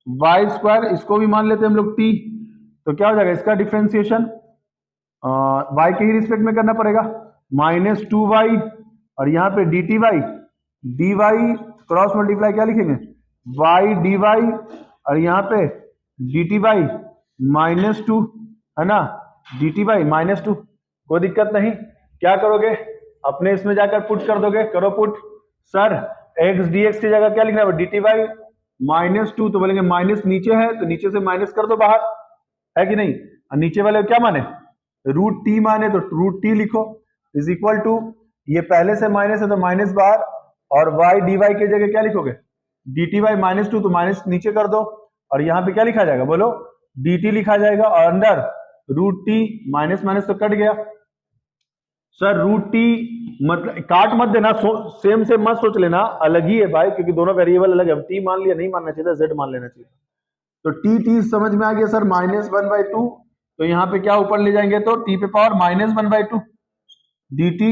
वाई स्क्वायर, इसको भी मान लेते हैं हम लोग t, तो क्या हो जाएगा इसका डिफ्रेंसिएशन y के ही रिस्पेक्ट में करना पड़ेगा, -2y और यहाँ पे dt by dy, cross multiply क्या लिखेंगे y dy और यहाँ पे dt बाई -2 है ना, dt बाई -2। कोई दिक्कत नहीं, क्या करोगे अपने इसमें जाकर पुट कर दोगे, करो पुट। सर x dx की जगह क्या लिखना है, dt बाई -2, तो बोलेंगे माइनस नीचे है तो नीचे से माइनस कर दो बाहर, है कि नहीं। और नीचे वाले क्या माने, रूट टी माने, तो रूट टी लिखो इज इक्वल टू, ये पहले से माइनस है तो माइनस बाहर, और y dy की जगह क्या लिखोगे dt बाई -2, तो माइनस नीचे कर दो और यहाँ पे क्या लिखा जाएगा बोलो dt लिखा जाएगा, और अंदर रूट टी, माइनस माइनस तो कट गया। सर रूट टी मतलब काट मत देना, सेम से मत सोच लेना, अलग ही है भाई, क्योंकि दोनों वेरिएबल अलग है। टी मान लिया, नहीं मानना चाहिए, जेड मान लेना चाहिए। तो टी समझ में आ गया सर, -1/2, तो यहाँ पे क्या ऊपर ले जाएंगे तो टी पे पावर -1/2 dt,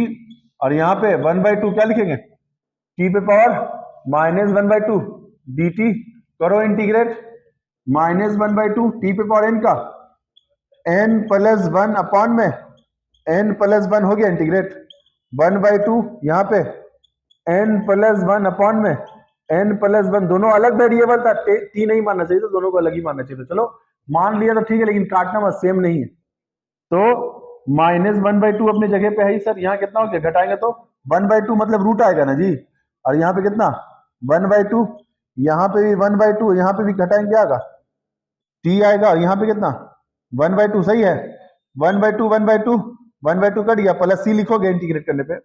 और यहाँ पे 1/2 क्या लिखेंगे टी पे पावर -1/2 dt, करो इंटीग्रेट, -1/2 टी पे पावर n का n+1 अपॉन में n+1 हो गया इंटीग्रेट, 1/2 यहाँ पे n+1 अपॉन में n+1, दोनों अलग वेरिएबल था, टी नहीं मानना चाहिए तो दोनों को अलग ही मानना चाहिए। तो चलो मान लिया तो ठीक है, लेकिन काटना मत, सेम नहीं है। तो -1/2 अपने जगह पे है ही सर। यहाँ कितना हो गया, घटाएंगे तो 1/2 मतलब रूट आएगा ना जी, और यहाँ पे कितना 1/2, यहाँ पे भी 1/2, यहाँ पे भी घटाएंगे क्या आएगा टी आएगा, और यहाँ पे कितना 1/2, सही है 1/2 1/2 1/2 कट गया, प्लस सी लिखोगे इंटीग्रेट करने पे।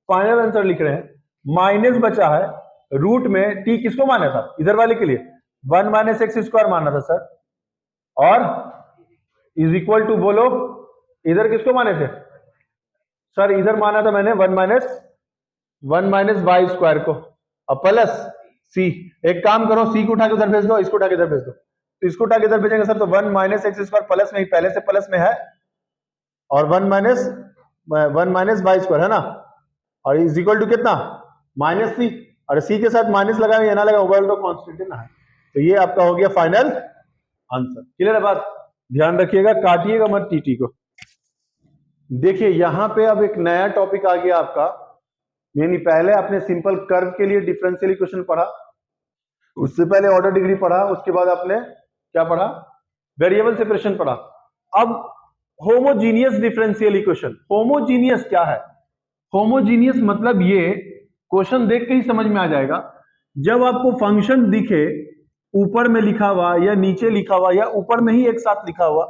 फाइनल आंसर लिख रहे हैं, माइनस बचा है, रूट में टी किसको माना था, इधर वाले के लिए 1 माइनस एक्स स्क्वायर माना था सर, और इज इक्वल टू बोलो इधर किसको माने थे सर, इधर माना था मैंने 1 माइनस वाई स्क्वायर को, और प्लस सी। एक काम करो, सी को उठा के उधर भेज दो, इसको उठा के इधर भेज दो, तो इसको उठा के इधर भेजेंगे सर, तो 1 माइनस एक्स स्क्वायर प्लस में, पहले से प्लस में है, और 1 माइनस वाई स्क्वायर है ना, और इज इक्वल टू कितना -c, और c के साथ माइनस लगा या ना लगा, ओवरऑल तो कांस्टेंट ना है। तो ये आपका हो गया फाइनल आंसर। क्लियर है बात, ध्यान रखिएगा, काटिएगा मत टी को। देखिए यहां पे अब एक नया टॉपिक आ गया आपका, यानी पहले आपने सिंपल कर्व के लिए डिफरेंशियल इक्वेशन पढ़ा, उससे पहले ऑर्डर डिग्री पढ़ा, उसके बाद आपने क्या पढ़ा, वेरिएबल सेपरेशन पढ़ा। अब होमोजीनियस डिफरेंशियल इक्वेशन, होमोजीनियस क्या है, होमोजीनियस मतलब ये क्वेश्चन देख के ही समझ में आ जाएगा, जब आपको फंक्शन दिखे ऊपर में लिखा हुआ या नीचे लिखा हुआ या ऊपर में ही एक साथ लिखा हुआ,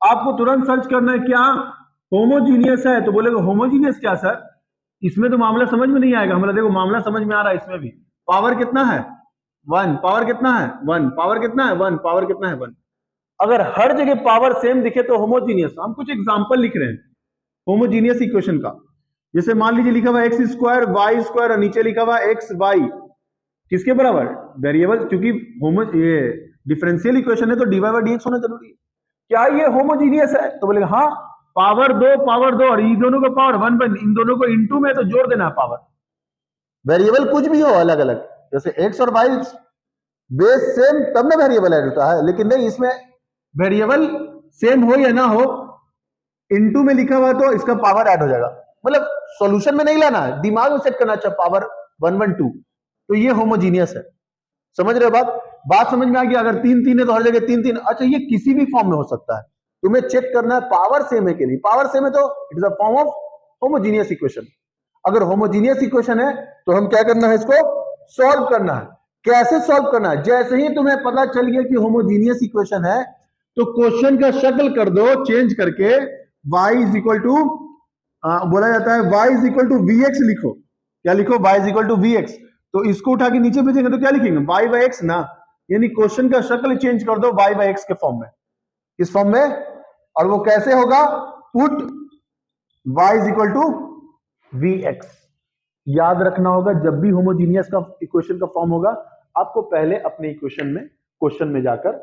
आपको तुरंत सर्च करना है क्या होमोजीनियस है, तो बोलेगा होमोजीनियस क्या सर, इसमें तो मामला समझ में नहीं आएगा। हमारा देखो मामला समझ में आ रहा है, इसमें भी पावर कितना है 1, पावर कितना है 1, पावर कितना है 1, पावर कितना है 1। अगर हर जगह पावर सेम दिखे तो होमोजीनियस। हम कुछ एग्जांपल लिख रहे हैं होमोजीनियस इक्वेशन का, जैसे मान लीजिए लिखा हुआ x स्क्वायर वाई स्क्वायर और नीचे लिखा हुआ x वाई, किसके बराबर, वेरिएबल, क्योंकि ये डिफरेंशियल इक्वेशन है तो dy बाई dx होना जरूरी है। क्या ये होमोजीनियस है, तो बोलेगा हाँ, पावर दो और इन दोनों का पावर 1, इन दोनों को इनटू में तो जोड़ देना पावर, वेरिएबल कुछ भी हो अलग अलग, जैसे x और y बेस सेम तब ना वेरिएबल ऐड होता है, लेकिन नहीं, इसमें वेरिएबल सेम हो या ना हो, इनटू में लिखा हुआ तो इसका पावर ऐड हो जाएगा। मतलब सॉल्यूशन में नहीं लाना है, दिमाग में सेट करना, अच्छा पावर 1 1 2, तो ये होमोजीनियस है। समझ रहे हो बात समझ में आ गई। अगर 3 3 है तो हर जगह 3 3, अच्छा ये किसी भी फॉर्म में हो सकता है, तुम्हें चेक करना है पावर सेम है कि नहीं, पावर सेम है तो it is a form of homogeneous equation. अगर होमोजीनियस इक्वेशन है तो हम क्या करना है, इसको सॉल्व करना है। कैसे सॉल्व करना है? जैसे ही तुम्हें पता चल गया कि होमोजीनियस इक्वेशन है तो क्वेश्चन का शक्ल कर दो चेंज करके, y इज इक्वल टू, बोला जाता है y is equal to vx लिखो। क्या लिखो? y is equal to vx। तो इसको उठा के नीचे भेजेंगे तो क्या लिखेंगे? y बाई एक्स ना, यानी क्वेश्चन का शक्ल चेंज कर दो y बाई एक्स के फॉर्म में। किस फॉर्म में? और वो कैसे होगा? Put y is equal to vx। याद रखना होगा, जब भी होमोजीनियस का इक्वेशन का फॉर्म होगा आपको पहले अपने इक्वेशन में, क्वेश्चन में जाकर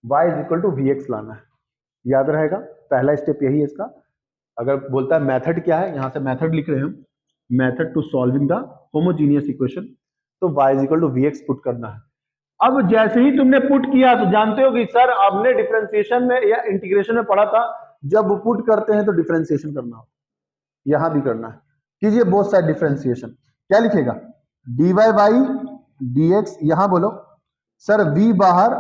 y is equal to vx लाना है। याद रहेगा, पहला स्टेप यही है इसका। अगर बोलता है मेथड क्या है, यहां से मेथड लिख रहे हैं हम, method to solving the homogeneous equation, तो y is equal to vx put करना है। अब जैसे ही तुमने पुट किया तो जानते हो कि सर आपने डिफरेंशिएशन में या इंटीग्रेशन में पढ़ा था, जब पुट करते हैं तो डिफरेंशिएशन करना हो, यहां भी करना है। कीजिए बोथ साइड डिफरेंशिएशन। क्या लिखेगा? dy बाई dx, यहां बोलो सर v बाहर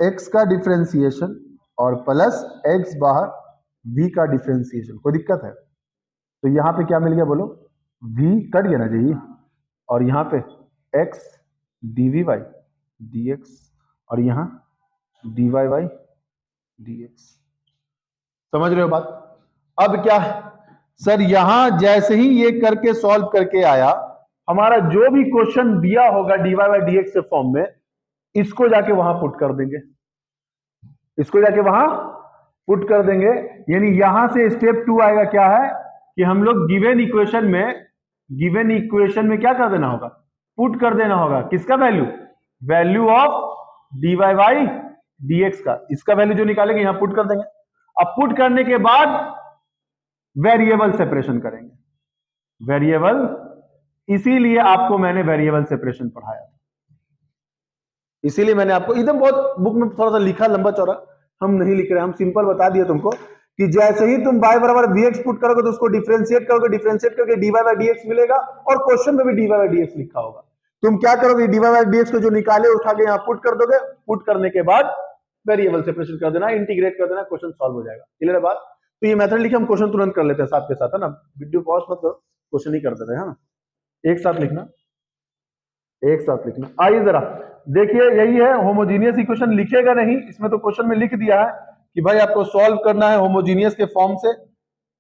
x का डिफरेंशिएशन और प्लस x बाहर v का डिफरेंशिएशन। कोई दिक्कत है? तो यहां पे क्या मिल गया बोलो? v कट गया ना जी, और यहां पे x dv बाई dx और यहां dy बाई dx। समझ रहे हो बात? अब क्या सर, यहां जैसे ही ये करके सॉल्व करके आया, हमारा जो भी क्वेश्चन दिया होगा dy बाई dx के फॉर्म में, इसको जाके वहां पुट कर देंगे, इसको जाके वहां पुट कर देंगे। यानी यहां से स्टेप 2 आएगा, क्या है कि हम लोग गिवन इक्वेशन में क्या कर देना होगा? पुट कर देना होगा। किसका value? Value of dy by dx का, इसका वैल्यू जो निकालेंगे यहां पुट कर देंगे। अब पुट करने के बाद वेरिएबल सेपरेशन करेंगे, वेरिएबल, इसीलिए आपको मैंने वेरिएबल सेपरेशन पढ़ाया था, इसीलिए मैंने आपको, एकदम बहुत बुक में थोड़ा सा लिखा लंबा चौड़ा, हम नहीं लिख रहे, हम सिंपल बता दिए तुमको कि जैसे ही तुम y बराबर vx पुट करोगे तो उसको डिफरेंशिएट करोगे, डिफरेंशिएट करके dy बाई dx मिलेगा, और क्वेश्चन में भी dy बाई dx लिखा होगा। तुम क्या करोगे? dy बाई dx को जो निकाले उठा के यहाँ पुट कर दोगे, पुट करने के बाद वेरिएबल सेपरेशन कर देना, इंटीग्रेट कर देना, क्वेश्चन सॉल्व हो जाएगा। क्लियर है बात? तो ये मेथड लिखे, हम क्वेश्चन तुरंत कर लेते हैं साथ के साथ, है ना? वीडियो पॉज मत करो, क्वेश्चन ही कर देते हैं, है ना? एक साथ लिखना, एक साथ लिखना। आइए जरा देखिए, यही है होमोजीनियस इक्वेशन। लिखेगा नहीं इसमें, तो क्वेश्चन में लिख दिया है कि भाई आपको सॉल्व करना है होमोजीनियस के फॉर्म से,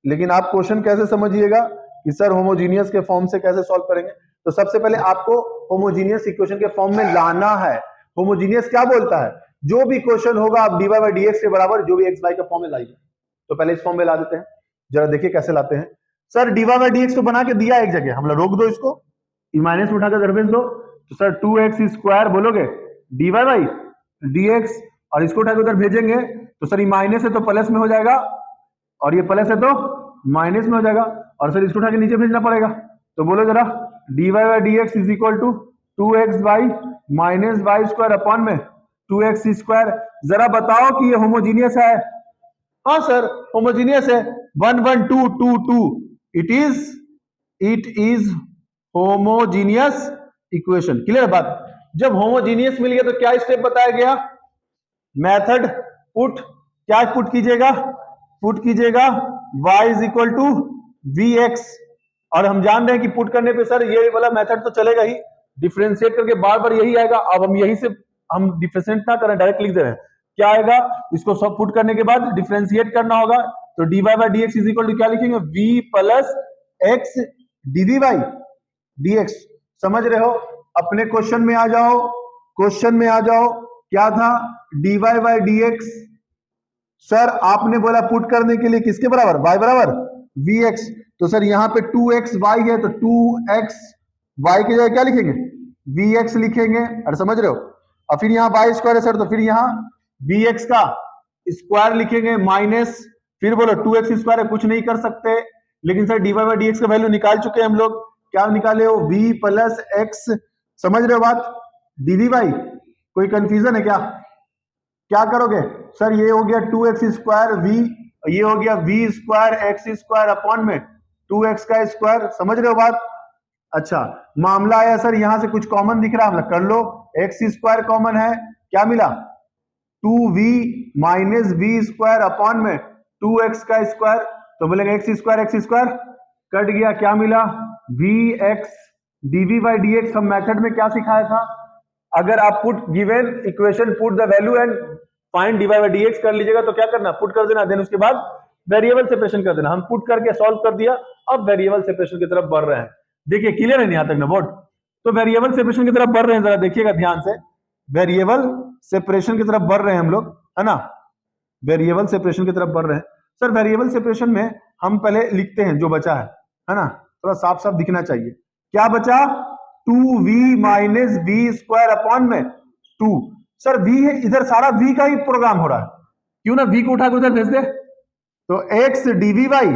लेकिन आप क्वेश्चन कैसे समझिएगा कि सर होमोजीनियस के फॉर्म से कैसे सॉल्व करेंगे? तो सबसे पहले आपको होमोजीनियस इक्वेशन के फॉर्म में लाना है। होमोजीनियस क्या बोलता है? जो भी क्वेश्चन होगा आप dy बाई dx के बराबर जो भी x y का फॉर्म में लाइए। तो पहले इस फॉर्म में ला देते हैं, जरा देखिए कैसे लाते हैं। सर dy बाई dx तो बना के दिया एक जगह, हम लोग रोक दो इसको, माइनस में उठाकर दरवेज दो, तो सर 2x स्क्वायर बोलोगे dy बाई dx, और इसको उठाकर उधर भेजेंगे तो सर ये माइनस है तो प्लस में हो जाएगा, और ये प्लस है तो माइनस में हो जाएगा, और सर इसको उठा के नीचे भेजना पड़ेगा। तो बोलो जरा, dy by dx is equal to 2x by minus Y square upon में 2x स्क्वायर। जरा बताओ कि ये होमोजीनियस है? हाँ सर होमोजीनियस है, 1 1 2 2 2, it is homogeneous equation. Clear बात? जब होमोजीनियस मिल गया तो क्या स्टेप बताया गया? Method put. क्या पुट कीजिएगा? पुट कीजिएगा y is equal to vx, और हम जान रहे हैं कि पुट करने पे सर ये वाला मेथड तो चलेगा ही, डिफरेंशिएट करके बार बार यही आएगा। अब हम यही से हम डिफरेंशिएट ना करें, डायरेक्ट लिख दे रहे हैं। क्या आएगा? इसको सब पुट करने के बाद डिफरेंशिएट करना होगा, तो dy by dx is equal to क्या लिखेंगे? v plus x dv by dx। समझ रहे हो? अपने क्वेश्चन में आ जाओ, क्वेश्चन में आ जाओ। क्या था? dy by dx। सर आपने बोला पुट करने के लिए किसके बराबर? y बराबर vx। तो सर यहाँ पे 2xy है, तो 2xy की जगह क्या लिखेंगे? vx लिखेंगे। और समझ रहे हो? और फिर यहाँ y स्क्वायर है सर, तो फिर यहाँ vx का स्क्वायर लिखेंगे माइनस, फिर बोलो 2x स्क्वायर है, कुछ नहीं कर सकते, लेकिन सर dy बाई dx का वैल्यू निकाल चुके हैं हम लोग। क्या निकाले हो? v plus x। समझ रहे हो बात? dv बाई, कोई कंफ्यूजन है क्या? क्या करोगे? सर ये हो गया 2x स्क्वायर v, ये हो गया v square x square upon में 2x का स्क्वायर। समझ रहे हो बात? अच्छा मामला आया सर यहां से कुछ कॉमन दिख रहा है, हम कर लो, x स्क्वायर कॉमन है, क्या मिला? 2v minus v square upon में 2x का स्क्वायर। तो बोलेंगे x स्क्वायर कट गया, क्या मिला? vx dv by dx हम मेथड में क्या सिखाया था, अगर आप put given equation put the value and find dy by dx कर लीजिएगा तो क्या करना, पुट कर देना, देन उसके बाद वेरिएबल सेपरेशन कर देना। हम पुट करके सॉल्व कर दिया, अब वेरिएबल सेपरेशन की तरफ बढ़ रहे हैं। देखिए क्लियर है यहां तक ना बोर्ड? तो वेरिएबल सेपरेशन की तरफ बढ़ रहे हैं, जरा देखिएगा ध्यान से, वेरिएबल सेपरेशन की तरफ बढ़ रहे हैं हम लोग, है ना, वेरिएबल सेपरेशन की तरफ बढ़ रहे हैं। सर वेरिएबल सेपरेशन में हम पहले लिखते हैं जो बचा है ना, थोड़ा साफ साफ दिखना चाहिए। क्या बचा, 2v minus v square upon में 2। सर v है, इधर सारा v का ही प्रोग्राम हो रहा है, क्यों ना v को उठा के उधर भेज दे, तो x dv बाई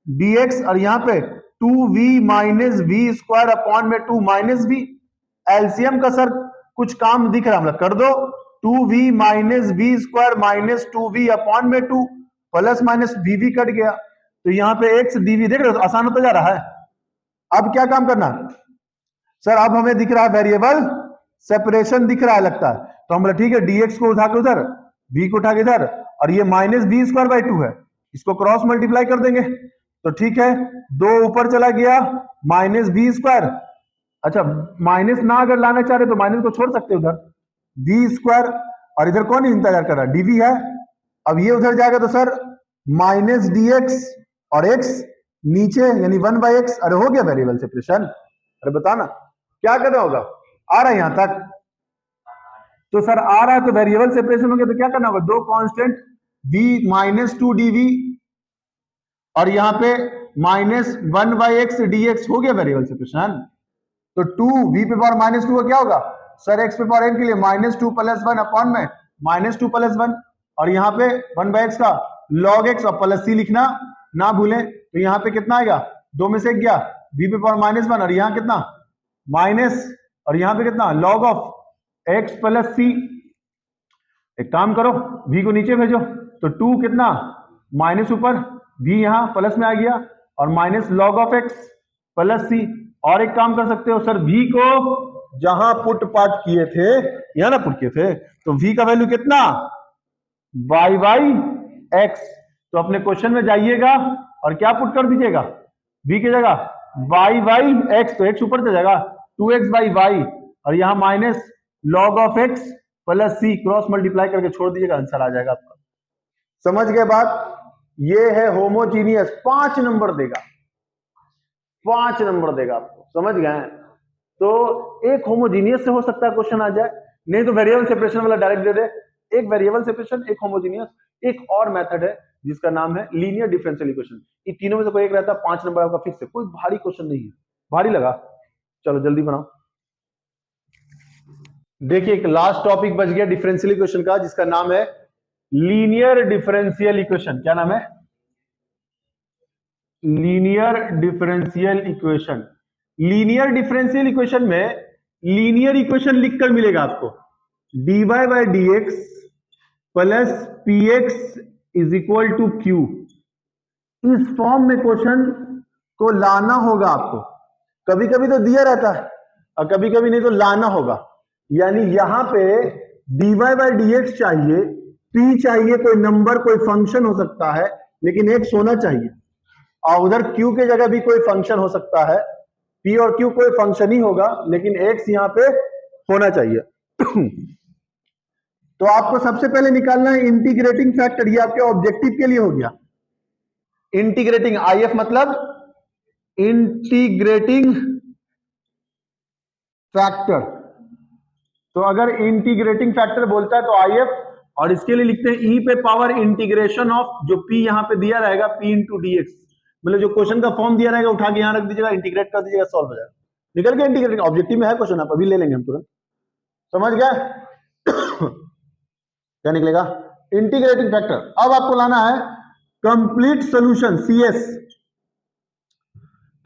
dx और यहां पे 2v minus v square upon में 2 माइनस v। एलसीएम का सर कुछ काम दिख रहा है, कर दो, 2v minus v square minus 2v upon में 2 प्लस माइनस v कट गया, तो यहां पे x dv देख रहे हो, आसान होता जा रहा है। अब क्या काम करना सर, अब हमें दिख रहा है वेरिएबल सेपरेशन दिख रहा है लगता है, तो हम बोले ठीक है, dx को उठा के उधर, v को उठा के इधर, और ये माइनस वी स्क्वायर बाई 2 है, इसको क्रॉस मल्टीप्लाई कर देंगे, तो ठीक है, 2 ऊपर चला गया माइनस वी स्क्वायर, अच्छा माइनस ना अगर लाना चाह रहे तो माइनस को छोड़ सकते उधर, वी स्क्वायर, और इधर कौन इंतजार कर रहा है, dv है, अब ये उधर जाएगा तो सर माइनस dx और x नीचे यानी 1/x, अरे हो गया वेरिएबल सेपरेशन। अरे बता ना क्या करना होगा, आ रहा है यहां तक, तो सर आ रहा है तो वेरिएबल सेपरेशन हो गया, तो क्या करना होगा, दो कांस्टेंट v माइनस 2 dv और यहां पे माइनस 1/x dx, हो गया वेरिएबल सेपरेशन। तो 2v पे पावर माइनस 2 क्या होगा सर, x पे पावर n के लिए माइनस 2 प्लस 1 अपॉन में माइनस 2 प्लस 1, और यहाँ पे 1/x का log x और प्लस c लिखना ना भूलें, तो यहाँ पे कितना आएगा, 2 में से 1 गया, v पे पावर माइनस 1 और यहाँ कितना माइनस, और यहाँ पे कितना log of x plus c। एक काम करो, v को नीचे भेजो, तो 2 कितना माइनस ऊपर, v यहाँ प्लस में आ गया, और minus log of x plus c। और एक काम कर सकते हो सर, v को जहां पुट पार्ट किए थे, यहां ना पुट किए थे, तो v का वैल्यू कितना y बाई x, तो अपने क्वेश्चन में जाइएगा और क्या पुट कर दीजिएगा, v की जगह y बाई x, तो x ऊपर चला जाएगा 2x बाई y, और यहां minus log of x plus c, cross multiply करके छोड़ दीजिएगा, आंसर आ जाएगा आपका। समझ गए बात, ये है होमोजीनियस, 5 नंबर देगा, 5 नंबर देगा आपको, समझ गए। तो एक होमोजीनियस से हो सकता है क्वेश्चन आ जाए, नहीं तो वेरिएबल सेपरेशन वाला डायरेक्ट दे दे, एक वेरिएबल सेपरेशन, एक होमोजीनियस, एक और मेथड है जिसका नाम है लीनियर डिफरेंशियल इक्वेशन। ये तीनों में से कोई एक रहता है, 5 नंबर आपका फिक्स है, कोई भारी क्वेश्चन नहीं है। भारी लगा, चलो जल्दी बनाओ। देखिए एक लास्ट टॉपिक बच गया डिफरेंशियल इक्वेशन का, जिसका नाम है लीनियर डिफरेंशियल इक्वेशन। क्या नाम है, linear differential equation. Linear differential equation में लीनियर इक्वेशन लिखकर मिलेगा आपको, dy by dx plus px is equal to q। इस फॉर्म में क्वेश्चन को लाना होगा आपको, कभी कभी तो दिया रहता है और कभी कभी नहीं, तो लाना होगा। यानी यहां पे dy बाई dx चाहिए, p चाहिए, कोई नंबर कोई फंक्शन हो सकता है लेकिन x होना चाहिए, और उधर q के जगह भी कोई फंक्शन हो सकता है, p और q कोई फंक्शन ही होगा लेकिन x यहां पे होना चाहिए। तो आपको सबसे पहले निकालना है इंटीग्रेटिंग फैक्टर, ये आपके ऑब्जेक्टिव के लिए हो गया। इंटीग्रेटिंग, IF मतलब इंटीग्रेटिंग फैक्टर, तो अगर इंटीग्रेटिंग फैक्टर बोलता है तो IF, और इसके लिए लिखते हैं e पे पावर इंटीग्रेशन ऑफ, जो p यहां पे दिया रहेगा p इंटू dx, मतलब जो क्वेश्चन का फॉर्म दिया रहेगा उठा के यहां रख दीजिएगा, इंटीग्रेट कर दीजिएगा, सॉल्व हो जाएगा। निकल गया इंटीग्रेटिंग, ऑब्जेक्टिव में है क्वेश्चन, आप अभी ले लेंगे हम तुरंत, समझ गया। क्या निकलेगा, इंटीग्रेटिंग फैक्टर। अब आपको लाना है complete solution, CS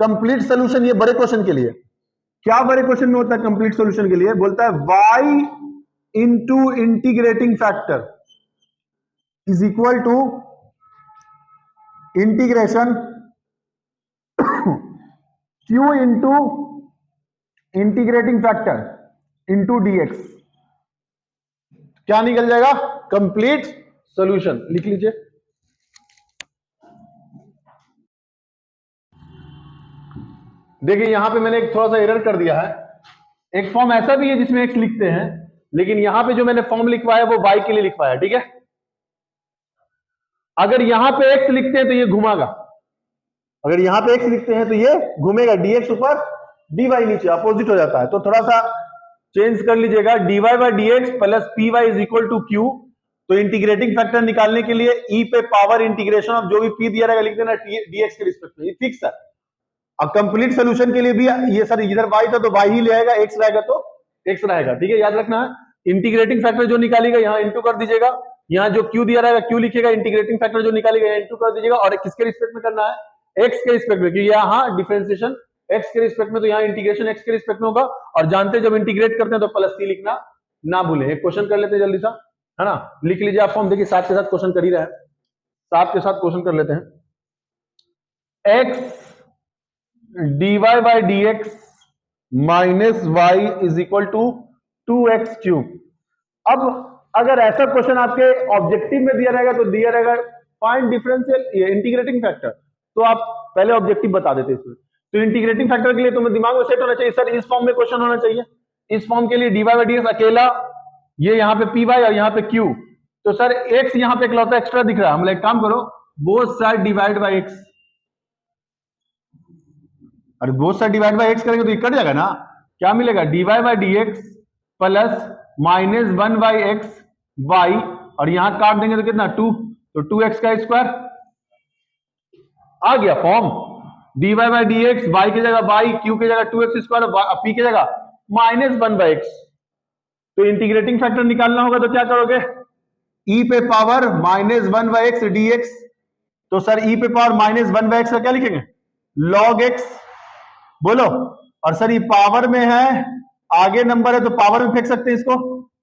complete solution, ये बड़े क्वेश्चन के लिए। क्या बड़े क्वेश्चन में होता है कंप्लीट सोल्यूशन के लिए, बोलता है y into integrating factor is equal to integration q into integrating factor into dx। क्या निकल जाएगा, कंप्लीट सॉल्यूशन। लिख लीजिए, देखिए यहां पे मैंने एक थोड़ा सा एरर कर दिया है। एक फॉर्म ऐसा भी है जिसमें x लिखते हैं, लेकिन यहां पे जो मैंने फॉर्म लिखवाया वो y के लिए लिखवाया, ठीक है। अगर यहां पे x लिखते हैं तो ये घुमागा, अगर यहां पे x लिखते हैं तो ये घूमेगा, dx ऊपर dy नीचे, अपोजिट हो जाता है। तो थोड़ा सा चेंज कर लीजिएगा, dy by dx plus py is equal to q। तो इंटीग्रेटिंग फैक्टर निकालने के लिए e पे पावर इंटीग्रेशन ऑफ जो भी p दिया रहेगा लिख देना dx के रिस्पेक्ट में, ये फिक्स है। अब कंप्लीट सोल्यूशन के लिए भी ये सर इधर y था तो y ही ले आएगा, x रहेगा तो x रहेगा, ठीक है, याद रखना है। इंटीग्रेटिंग फैक्टर जो निकालेगा यहाँ इंटू कर दीजिएगा, यहाँ जो q दिया रहेगा q लिखेगा, इंटीग्रेटिंग फैक्टर जो निकालेगा यहाँ इंटू कर दीजिएगा, और किसके रिस्पेक्ट में करना है, x के रिस्पेक्ट में, क्योंकि यहाँ डिफरेंशिएशन x के रिस्पेक्ट में, तो यहाँ इंटीग्रेशन x के रिस्पेक्ट में होगा। और जानते जब इंटीग्रेट करते हैं तो प्लस c लिखना ना भूलें। एक क्वेश्चन कर लेते हैं जल्दी सा, है ना, लिख लीजिए आप फॉर्म, देखिए साथ के साथ क्वेश्चन कर ही रहे हैं, साथ के साथ क्वेश्चन कर लेते हैं। x dy by dx minus y is equal to 2x cube. अब अगर ऐसा क्वेश्चन आपके ऑब्जेक्टिव में दिया रहेगा तो दिया रहेगा फाइंड डिफरेंशियल इंटीग्रेटिंग फैक्टर, तो आप पहले ऑब्जेक्टिव बता देते इसमें। तो इंटीग्रेटिंग फैक्टर के लिए तुम्हें दिमाग में सेट होना चाहिए सर इस फॉर्म में क्वेश्चन होना चाहिए। इस फॉर्म के लिए dy बाई dx अकेला, ये यहाँ पे py और यहाँ पे q, तो सर x यहाँ पे इकलौता एक्स्ट्रा दिख रहा है, हम एक काम करो both side divide by x, अरे both side divide by x करेंगे तो ये कट जाएगा ना, क्या मिलेगा dy by dx plus minus 1 by x y, और यहां काट देंगे तो कितना 2, तो 2x का स्क्वायर आ गया form. dy by dx y की जगह y, q की जगह 2x स्क्वायर, p की जगह माइनस 1 बाई x। तो इंटीग्रेटिंग फैक्टर निकालना होगा तो क्या करोगे, e पे power minus 1 by x dx, तो सर e पे पावर माइनस 1 बाई x का क्या लिखेंगे log x, बोलो। और सर ये पावर में है, आगे नंबर है तो पावर में फेंक सकते हैं इसको,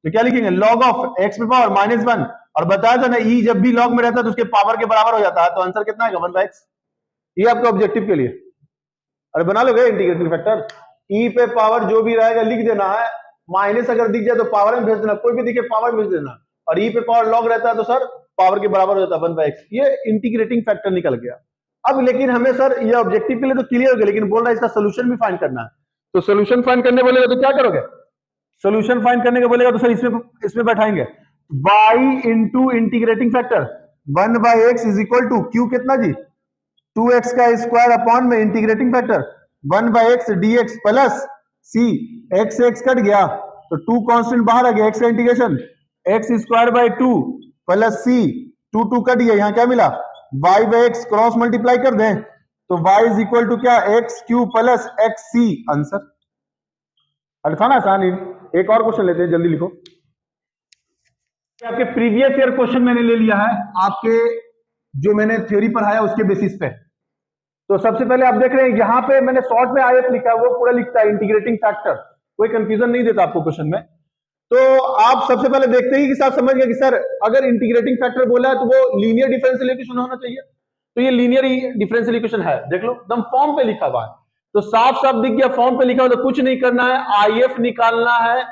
तो क्या लिखेंगे log ऑफ x पे पावर माइनस 1, और बताया था ना e जब भी log में रहता है तो उसके पावर के बराबर हो जाता है, तो आंसर कितना आएगा 1 बाई x। ये आपके ऑब्जेक्टिव के लिए, अरे बना लोगे इंटीग्रेटिंग फैक्टर, e पे पावर जो भी रहेगा लिख देना है, माइनस अगर दिख जाए तो पावर में भेज देना, कोई भी दिखे पावर में भेज देना, और e पे पावर log रहता है तो सर पावर के बराबर हो जाता है 1 बाई x। ये इंटीग्रेटिंग फैक्टर निकल गया। अब लेकिन हमें सर ये ऑब्जेक्टिव के लिए तो क्लियर हो गया, लेकिन बोल रहा है इसका सोल्यूशन भी फाइंड करना है, तो सोल्यूशन फाइंड करने बोलेगा तो क्या करोगे, सोल्यूशन फाइंड करने के बोलेगा तो सर इसमें बैठाएंगे y into integrating factor 1 by x is equal to q कितना जी 2x का स्क्वायर अपॉन में integrating factor 1 by x dx plus c, x x cut गया तो 2 कांस्टेंट बाहर आ गया, x का integration x square by 2 plus c, 2 cut गया, यहाँ क्या मिला y by x, cross multiply कर दें तो y इज इक्वल टू क्या एक्स क्यू प्लस एक्स सी, आंसर। अरे था ना आसान। एक और क्वेश्चन लेते हैं, जल्दी लिखो। आपके प्रीवियस ईयर क्वेश्चन मैंने ले लिया है, आपके जो मैंने थ्योरी पढ़ाया उसके बेसिस पे। तो सबसे पहले आप देख रहे हैं यहाँ पे मैंने शॉर्ट में आईएफ लिखा है, वो पूरा लिखता है इंटीग्रेटिंग फैक्टर, कोई कंफ्यूजन नहीं देता आपको क्वेश्चन में। तो आप सबसे पहले देखते ही कि साहब समझ गए कि सर अगर इंटीग्रेटिंग फैक्टर बोला है तो वो लीनियर डिफरेंशियल इक्वेशन होना चाहिए, तो ये लीनियर डिफरेंशियल इक्वेशन है, देख लो एकदम फॉर्म पे लिखा हुआ है, तो साफ साफ दिख गया फॉर्म पे लिखा हुआ, तो कुछ नहीं करना है, आईएफ निकालना है,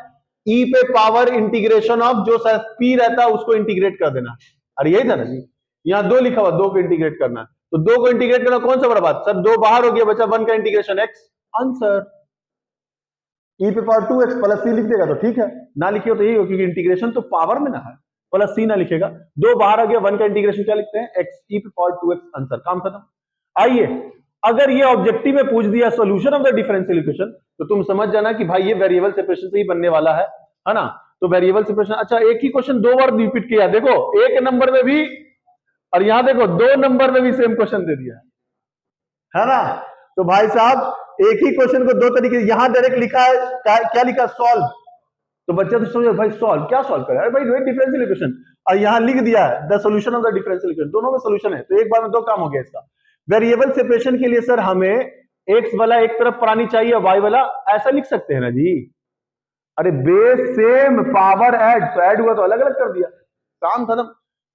ई पे पावर इंटीग्रेशन ऑफ जो सर पी रहता है उसको इंटीग्रेट कर देना। अरे यही था ना जी, यहाँ 2 लिखा हुआ, 2 को इंटीग्रेट करना है, तो 2 को इंटीग्रेट करना कौन सा बड़ा बात सर, 2 बाहर हो गया, बचा 1 का इंटीग्रेशन एक्स, आंसर। ई पे पावर 2x प्लस सी लिख देगा तो ठीक है, ना लिखिए तो यही हो, क्योंकि इंटीग्रेशन तो पावर में ना है, प्लस सी ना लिखेगा, 2 बाहर आ गया, 1 का इंटीग्रेशन क्या लिखते हैं x, ई पे पावर 2x, आंसर, काम खत्म। आइए अगर ये ऑब्जेक्टिव में पूछ दिया solution of the differential equation, तो तुम समझ जाना कि भाई ये वेरिएबल सेपरेशन से ही बनने वाला है ना। तो वेरिएबल सेपरेशन, अच्छा एक ही क्वेश्चन 2 बार रिपीट किया, देखो एक नंबर में भी और यहां देखो 2 नंबर में भी सेम क्वेश्चन दे दिया है ना। तो भाई साहब एक ही क्वेश्चन को 2 तरीके, यहां डायरेक्ट लिखा है, क्या लिखा सॉल्व, तो बच्चा तो समझो भाई सॉल्व क्या सॉल्व करें, अरे भाई डिफरेंशियल इक्वेशन, और यहां लिख दिया है the solution of the differential equation, दोनों में सॉल्यूशन है, तो एक बार में 2 काम हो गया इसका। वेरिएबल सेपरेशन के लिए सर हमें x वाला एक तरफ पढ़ानी चाहिए, y वाला ऐसा लिख सकते हैं ना जी, अरे बेस सेम पावर ऐड, तो ऐड हुआ तो अलग अलग कर दिया, काम खत्म।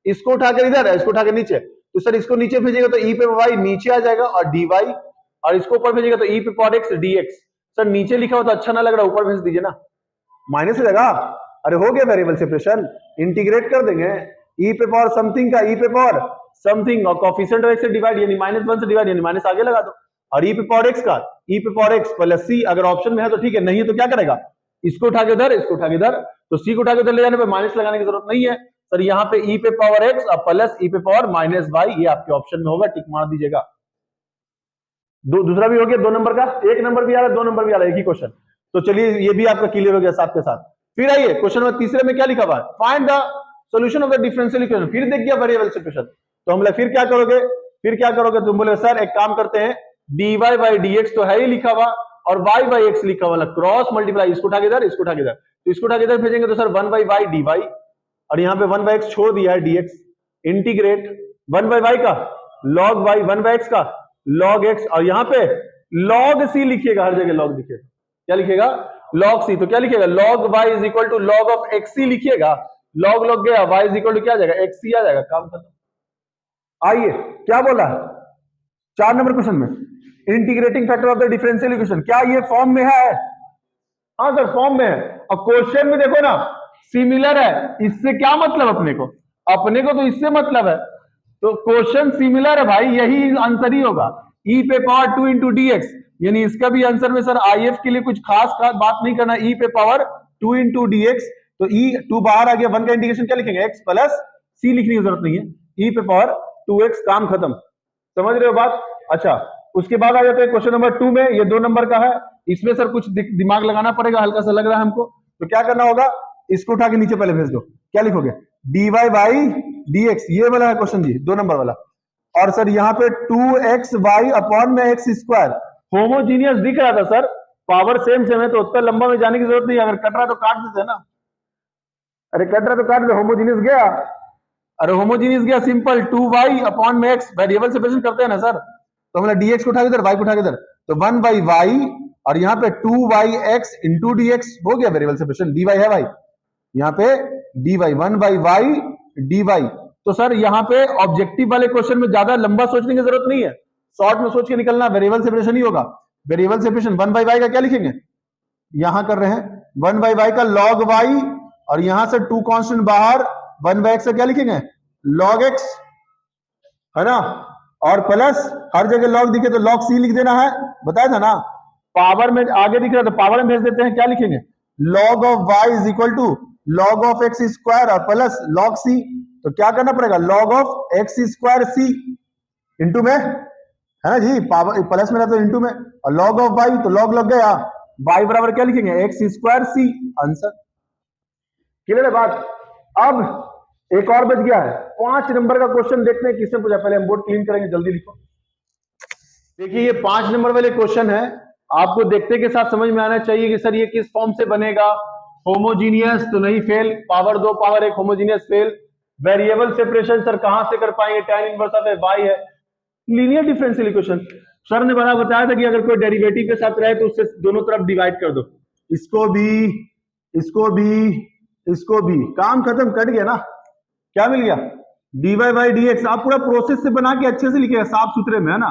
इसको उठाकर इधर है, इसको उठाकर नीचे, तो सर इसको नीचे भेजेगा तो e पे y नीचे आ जाएगा और dy, और इसको ऊपर भेजेगा तो e पे पावर x dx। सर नीचे लिखा हुआ तो अच्छा ना लग रहा, ऊपर भेज दीजिए ना, माइनस हो जाएगा। अरे हो गया वेरिएबल सेपरेशन, इंटीग्रेट कर देंगे e पे पावर समथिंग का e पे पावर समथिंग, और कोएफिशिएंट ऑफ x से डिवाइड, यानी -1 से डिवाइड, यानी माइनस आगे लगा दो, और e पे पावर x का ई पे पावर एक्स प्लस सी, अगर ऑप्शन में है तो ठीक है, नहीं है तो क्या करेगा, इसको उठा के इधर, इसको उठा के इधर, तो सी को उठा के इधर ले जाने पे माइनस लगाने की जरूरत नहीं है सर, यहाँ पे ई पे पावर एक्स और प्लस ई पे पावर माइनस वाई, ये आपके ऑप्शन में होगा, टिक मार दीजिएगा। दूसरा भी हो गया 2 नंबर का, 1 नंबर भी आ रहा है 2 नंबर भी आ रहा है, एक ही क्वेश्चन। तो चलिए ये भी आपका क्लियर हो गया साथ के साथ। फिर आइए क्वेश्चन नंबर तीसरे में क्या लिखा हुआ है, find the solution of the differential equation. फिर देख गया वेरिएबल सेपरेशन, तो हम बोले फिर क्या करोगे, तुम बोले सर एक काम करते हैं, dy बाई dx तो है ही लिखा हुआ और y बाई x लिखा हुआ, क्रॉस मल्टीप्लाई, इसको उठा के इधर, इसको उठा के इधर, तो इसको उठा के इधर भेजेंगे तो सर 1 बाई y dy, और यहाँ पे 1 बाई x छोड़ दिया है dx, इंटीग्रेट 1 बाई y का log y, 1 बाई x का log x, और यहाँ पे log c लिखिएगा, हर जगह log लिखिएगा, क्या लिखिएगा, log c, तो क्या लिखिएगा, log y is equal to log of xc लिखिएगा, log log गया, y इज इक्वल टू क्या आ जाएगा, xc आ जाएगा, काम खत्म। आइए क्या बोला है 4 नंबर क्वेश्चन में, integrating factor of the differential equation, क्या ये फॉर्म में है, हाँ सर फॉर्म में है, और क्वेश्चन में देखो ना सिमिलर है, इससे क्या मतलब अपने को तो इससे मतलब है, तो क्वेश्चन सिमिलर है भाई, यही आंसर ही होगा, e पे पावर 2 इंटू डी एक्स, यानी इसका भी आंसर में सर IF के लिए कुछ खास बात नहीं करना, e पे पावर 2 इंटू डी एक्स, तो e 2 बाहर आ गया, 1 का इंटीग्रेशन क्या लिखेंगे, x प्लस c लिखने की जरूरत नहीं है, e पे पावर 2x, काम खत्म, समझ रहे हो बात। अच्छा उसके बाद आ जाते हैं क्वेश्चन नंबर 2 में, ये 2 नंबर का है, इसमें सर कुछ दिमाग लगाना पड़ेगा, हल्का सा लग रहा है हमको, तो क्या करना होगा, इसको उठा के नीचे पहले भेज दो, क्या लिखोगे, dy बाई dx, ये वाला है क्वेश्चन जी 2 नंबर वाला, और सर यहाँ पे 2xy अपॉन में x स्क्वायर, होमोजीनियस दिख रहा था सर, पावर सेम है तो उतना लंबा में जाने की जरूरत नहीं, अगर कट रहा तो काट देते ना, अरे कट रहा तो काट दे, होमोजीनियस गया, अरे होमोजीनियस गया, सिंपल 2y अपॉन में x, वेरिएबल सेपरेशन करते हैं ना सर, तो हमने dx को उठा के इधर, y को उठा के इधर, तो 1 बाई y, और यहाँ पे 2yx इंटू dx हो गया वेरिएबल सेपरेशन, dy है भाई, यहाँ पे dy 1 बाई y dy, तो सर यहाँ पे ऑब्जेक्टिव वाले क्वेश्चन में ज्यादा लंबा सोचने की जरूरत नहीं है, शॉर्ट में सोच के निकलना, वेरिएबल सेपरेशन ही होगा, वेरिएबल सेपरेशन 1 बाई y का क्या लिखेंगे, यहां कर रहे हैं 1 बाई y का log y, और यहां से 2 कांस्टेंट बाहर, 1 बाई x से क्या लिखेंगे log x, है ना, और प्लस हर जगह log दिखे तो log c लिख देना है, बताया था ना, पावर में आगे दिख रहा है तो पावर में भेज देते हैं, क्या लिखेंगे log of y is equal to log of x square और प्लस log c, तो क्या करना पड़ेगा log of x square c into में, है ना जी, पावर प्लस में रहता है इंटू में, और log ऑफ y तो log लग गया, y बराबर क्या लिखेंगे x square c, answer clear है बात। अब एक और बच गया है 5 नंबर का क्वेश्चन, देखते हैं किसने पूछा, पहले हम बोर्ड क्लीन करेंगे, जल्दी लिखो। देखिए ये 5 नंबर वाले क्वेश्चन है, आपको देखते के साथ समझ में आना चाहिए कि सर ये किस फॉर्म से बनेगा, होमोजीनियस तो नहीं, fail, power 2 power 1 homogeneous fail, variable separation sir कहां से कर पाएंगे, tan इनवर्स ऑफ y है, लीनियर डिफरेंशियल इक्वेशन, सर ने बताया था कि अगर कोई डेरिवेटिव के साथ रहे तो उससे दोनों तरफ डिवाइड कर दो, इसको भी इसको भी इसको भी, काम खत्म, कट गया ना, क्या मिल गया dy बाई dx, आप पूरा प्रोसेस से बना के अच्छे से लिखेगा, साफ सुथरे में, है ना,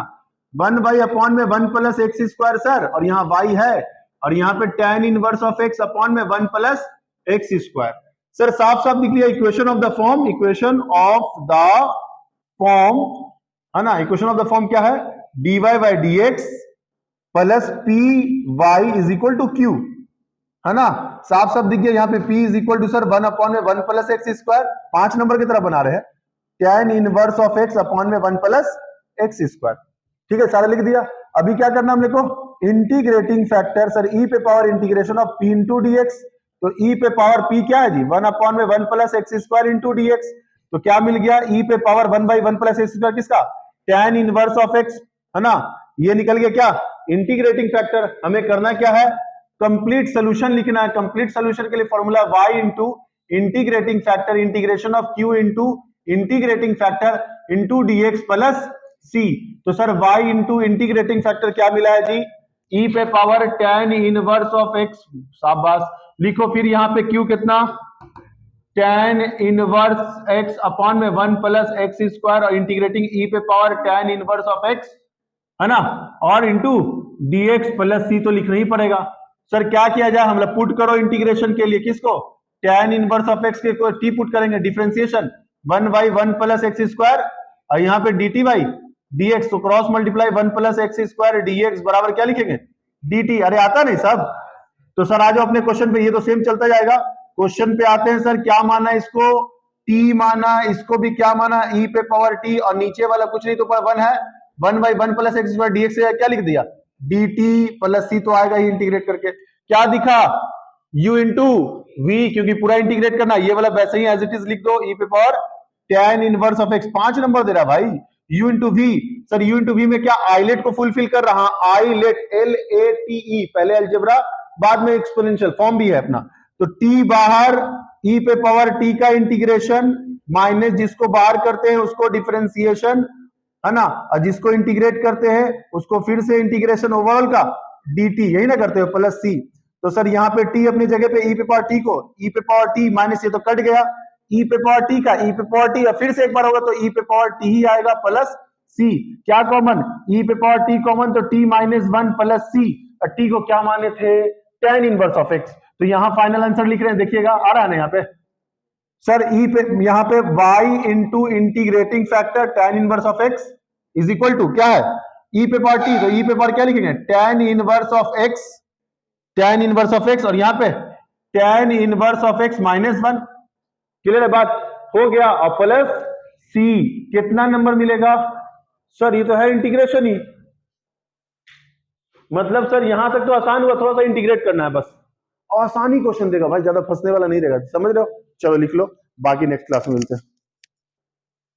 1 बाई अपॉन में 1 प्लस एक्स स्क्वायर सर, और यहाँ y है, और यहाँ पे tan inverse of x upon में 1 प्लस एक्स स्क्वायर, सर साफ साफ दिख लिया, equation of the form, equation of the form, है ना, इक्वेशन ऑफ द फॉर्म क्या है, dy by dx plus p y is equal to q, है ना, साफ साफ दिख गया, यहाँ पे p is equal to sir 1 upon में 1 प्लस एक्स स्क्वायर, 5 नंबर की तरह बना रहे हैं, tan inverse of x upon में 1 प्लस एक्स स्क्वायर, ठीक है, सारा लिख दिया। अभी क्या करना हमने को, इंटीग्रेटिंग फैक्टर सर e पे power integration of p into dx, तो e पे पावर p क्या है जी 1 अपॉन में 1 plus x square into dx, तो क्या मिल गया e पे power 1 by 1 plus x square, किसका, tan इनवर्स ऑफ x, है ना, ये निकल गया क्या, इंटीग्रेटिंग फैक्टर। हमें करना क्या है, कंप्लीट सोल्यूशन लिखना है, कंप्लीट सोल्यूशन के लिए formula y into integrating factor integration of q into integrating factor into dx plus c, तो sir y into integrating factor क्या मिला है जी, e पे power tan inverse of x, शाबाश, लिखो फिर यहाँ पे q कितना, tan इनवर्स x अपॉन में 1 प्लस एक्स स्क्वायर, और इंटीग्रेटिंग e पे power tan inverse of x, है ना, और इंटू dx प्लस c, तो लिखना ही पड़ेगा। सर क्या किया जाए, हम लोग पुट करो इंटीग्रेशन के लिए, किसको, tan इनवर्स ऑफ x के t पुट करेंगे, differentiation 1 by 1 plus x square, और यहाँ पे dt बाई dx, तो cross multiply 1 plus x square dx बराबर क्या लिखेंगे, dt। अरे आता नहीं सब, तो सर आ जाओ अपने क्वेश्चन पे, ये तो सेम चलता जाएगा। क्वेश्चन पे आते हैं सर, क्या माना इसको, t माना, इसको भी क्या माना, e पे पावर t, और नीचे वाला कुछ नहीं तो 1 है, 1/1 प्लस एक्स स्क्वायर dx से क्या लिख दिया, dt प्लस c, तो आएगा ही इंटीग्रेट करके, क्या दिखा, u इंटू वी, क्योंकि पूरा इंटीग्रेट करना, ये वाला वैसे ही एज इट इज लिख दो, e पे power tan inverse of x, 5 number दे रहा भाई, u into v. Sir u into v में क्या आइलेट को फुलफिल कर रहा, आइलेट, LATE, पहले अलजेब्रा बाद में एक्सपोनेंशियल फॉर्म भी है अपना, तो t बाहर, e पे पावर t का इंटीग्रेशन माइनस जिसको बाहर करते हैं उसको डिफरेंशिएशन, है ना, और जिसको इंटीग्रेट करते हैं उसको फिर से इंटीग्रेशन ओवरऑल का dt, यही ना करते हो, प्लस c। तो सर यहाँ पे t अपनी जगह पे, e पे पावर t को, e पे पावर t माइनस, ये तो कट गया, e पे पावर t का e पे पावर t, फिर से एक बार होगा तो e पे पावर t ही आएगा प्लस c, क्या कॉमन, e पे पावर t कॉमन, तो t माइनस 1 प्लस c, और t को क्या माने थे, tan इनवर्स ऑफ x। तो यहाँ फाइनल आंसर लिख रहे हैं, देखिएगा आ रहा है ना यहाँ पे सर, e पे यहाँ पे y into integrating factor tan inverse of x is equal to क्या है, e पे पावर t, तो e पे पावर क्या लिखेंगे, tan inverse of x, tan inverse of x, और यहाँ पे tan inverse of x minus 1, clear है बात, हो गया, और प्लस c, कितना नंबर मिलेगा सर, ये तो है इंटीग्रेशन ही, मतलब सर यहां तक तो आसान हुआ, थोड़ा सा इंटीग्रेट करना है बस, आसानी क्वेश्चन देगा भाई, ज्यादा फंसने वाला नहीं रहेगा, समझ रहे हो, चलो लिख लो, बाकी नेक्स्ट क्लास में मिलते हैं।